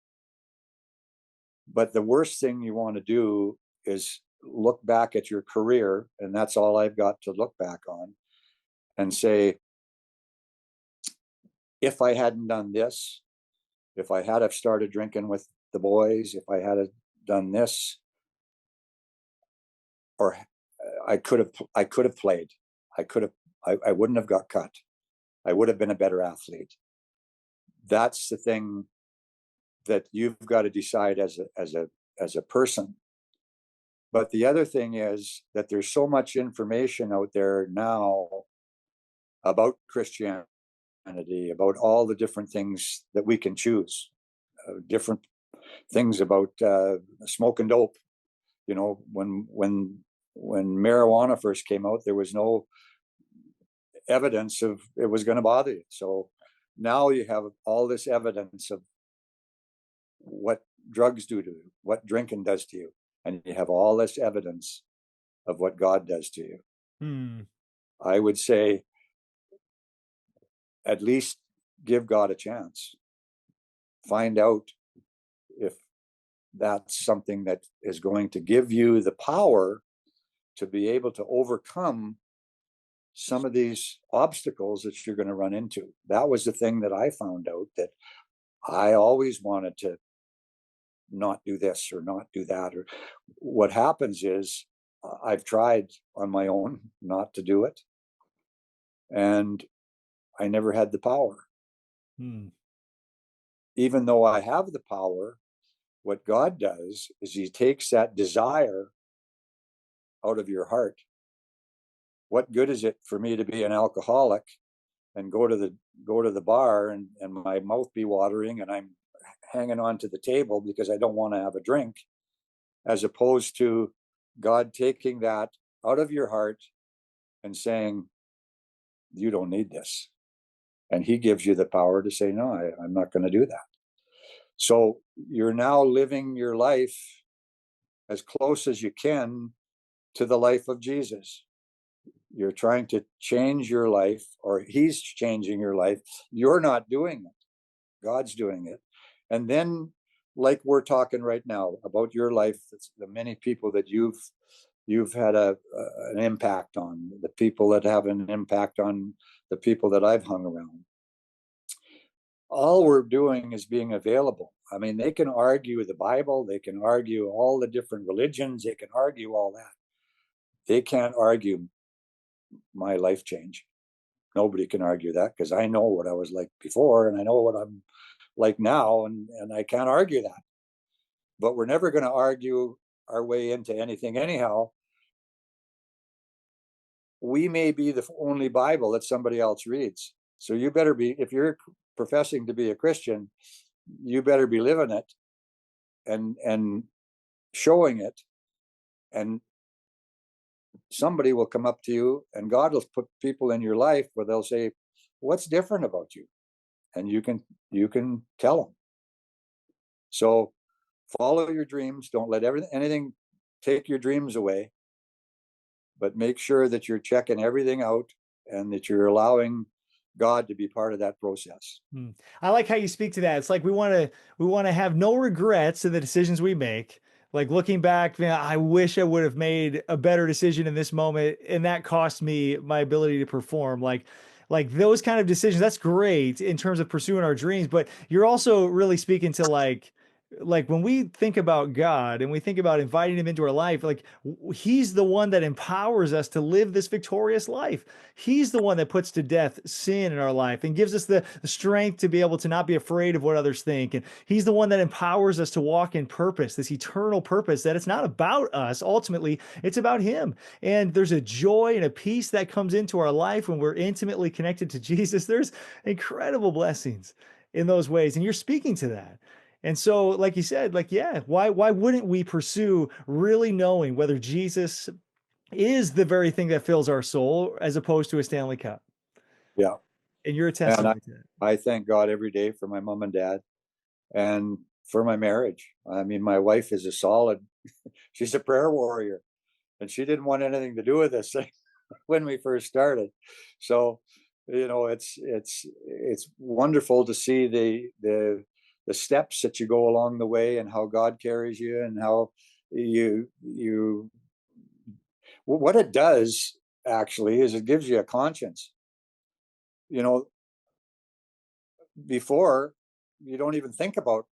B: But the worst thing you want to do is look back at your career, and that's all I've got to look back on, and say, if I hadn't done this, if I had have started drinking with the boys, if I had have done this, or I could have played, I wouldn't have got cut. I would have been a better athlete. That's the thing that you've got to decide as a person. But the other thing is that there's so much information out there now about Christianity, about all the different things that we can choose, different things about smoking dope. You know, when marijuana first came out, there was no evidence of it was going to bother you. So now you have all this evidence of what drugs do to you, what drinking does to you, and you have all this evidence of what God does to you.
A: Hmm.
B: I would say at least give God a chance. Find out if that's something that is going to give you the power to be able to overcome some of these obstacles that you're going to run into. That was the thing that I found out, that I always wanted to not do this or not do that. Or what happens is I've tried on my own not to do it, and I never had the power.
A: Hmm.
B: even though I have the power, what God does is he takes that desire out of your heart. What good is it for me to be an alcoholic and go to the bar and my mouth be watering and I'm hanging on to the table because I don't want to have a drink, as opposed to God taking that out of your heart and saying, you don't need this. And he gives you the power to say, no, I'm not going to do that. So you're now living your life as close as you can to the life of Jesus. You're trying to change your life, or he's changing your life. You're not doing it. God's doing it. And then, like we're talking right now about your life, the many people that you've had an impact on, the people that have an impact on the people that I've hung around. All we're doing is being available. I mean, they can argue the Bible, they can argue all the different religions, they can argue all that. They can't argue my life change. Nobody can argue that, because I know what I was like before and I know what I'm like now, and I can't argue that. But we're never going to argue our way into anything anyhow. We may be the only Bible that somebody else reads. So you better be, if you're professing to be a Christian, you better be living it and showing it, and somebody will come up to you, and God will put people in your life where they'll say, what's different about you? And you can tell them. So follow your dreams. Don't let anything take your dreams away, but make sure that you're checking everything out and that you're allowing God to be part of that process.
A: I like how you speak to that. It's like we want to have no regrets in the decisions we make. Like looking back, man, I wish I would have made a better decision in this moment, and that cost me my ability to perform. Like those kind of decisions, that's great in terms of pursuing our dreams, but you're also really speaking to like when we think about God and we think about inviting him into our life, like he's the one that empowers us to live this victorious life. He's the one that puts to death sin in our life and gives us the strength to be able to not be afraid of what others think. And he's the one that empowers us to walk in purpose, this eternal purpose, that it's not about us. Ultimately, it's about him. And there's a joy and a peace that comes into our life when we're intimately connected to Jesus. There's incredible blessings in those ways. And you're speaking to that. And so, like you said, like, yeah, why wouldn't we pursue really knowing whether Jesus is the very thing that fills our soul as opposed to a Stanley Cup?
B: Yeah.
A: And you're a
B: And
A: testimony to that.
B: I thank God every day for my mom and dad and for my marriage. I mean, my wife is a solid, she's a prayer warrior, and she didn't want anything to do with this thing when we first started. So, it's wonderful to see the steps that you go along the way and how God carries you and how you what it does actually is it gives you a conscience. You know, before you don't even think about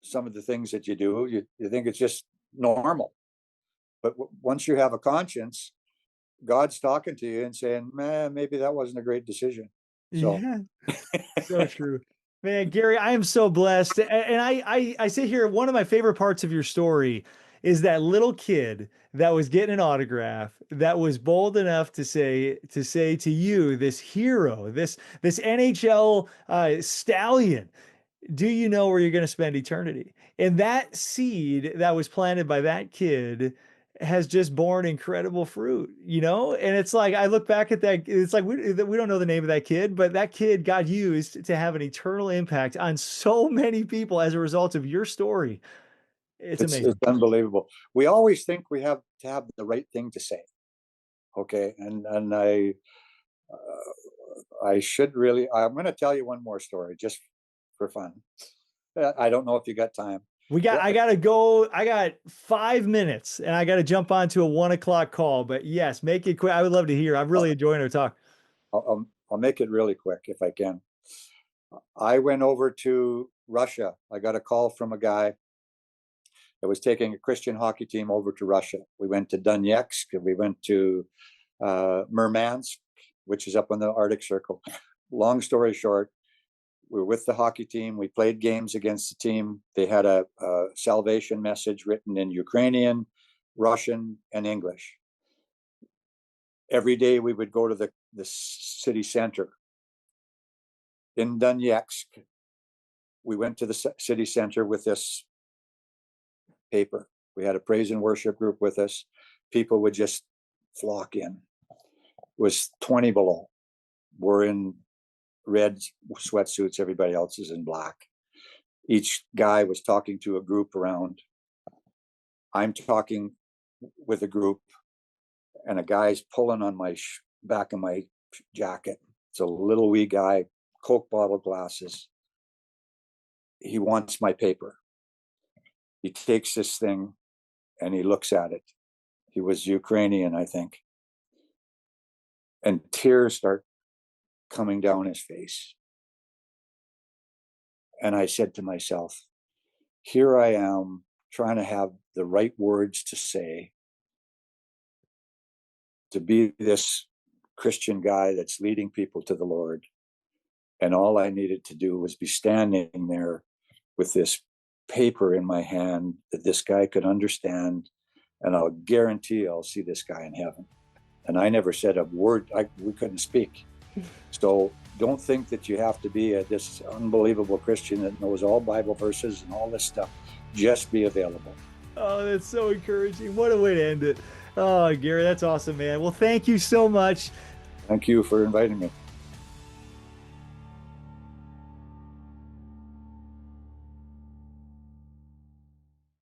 B: some of the things that you do. You think it's just normal. But once you have a conscience, God's talking to you and saying, man, maybe that wasn't a great decision. So
A: Yeah, so true. Man, Gary, I am so blessed. And I sit here, one of my favorite parts of your story is that little kid that was getting an autograph, that was bold enough to say to you, this hero, this NHL stallion, do you know where you're going to spend eternity? And that seed that was planted by that kid has just borne incredible fruit, you know? And it's like, I look back at that, it's like, we don't know the name of that kid, but that kid got used to have an eternal impact on so many people as a result of your story. It's
B: it's
A: amazing.
B: unbelievable. We always think we have to have the right thing to say. Okay. And I should really, I'm going to tell you one more story just for fun. I don't know if you got time.
A: I gotta go. I got 5 minutes and I gotta jump onto a 1 o'clock call, but yes, make it quick. I would love to hear. I'm really enjoying our talk.
B: I'll make it really quick if I can. I went over to Russia. I got a call from a guy that was taking a Christian hockey team over to Russia. We went to Donetsk, and we went to Murmansk, which is up on the Arctic Circle. Long story short, We were with the hockey team. We played games against the team. They had a salvation message written in Ukrainian, Russian, and English. Every day we would go to the city center. In Donetsk, we went to the city center with this paper. We had a praise and worship group with us. People would just flock in. It was 20 below. We're in red sweatsuits. Everybody else is in black. Each guy was talking to a group around. I'm talking with a group, and a guy's pulling on my back of my jacket. It's a little wee guy, Coke bottle glasses. He wants my paper. He takes this thing and he looks at it. He was Ukrainian, I think. And tears start coming down his face. And I said to myself, here I am trying to have the right words to say, to be this Christian guy that's leading people to the Lord. And all I needed to do was be standing there with this paper in my hand that this guy could understand. And I'll guarantee I'll see this guy in heaven. And I never said a word. We couldn't speak. So don't think that you have to be this unbelievable Christian that knows all Bible verses and all this stuff. Just be available.
A: Oh, that's so encouraging. What a way to end it. Oh, Garry, that's awesome, man. Well, thank you so much.
B: Thank you for inviting me.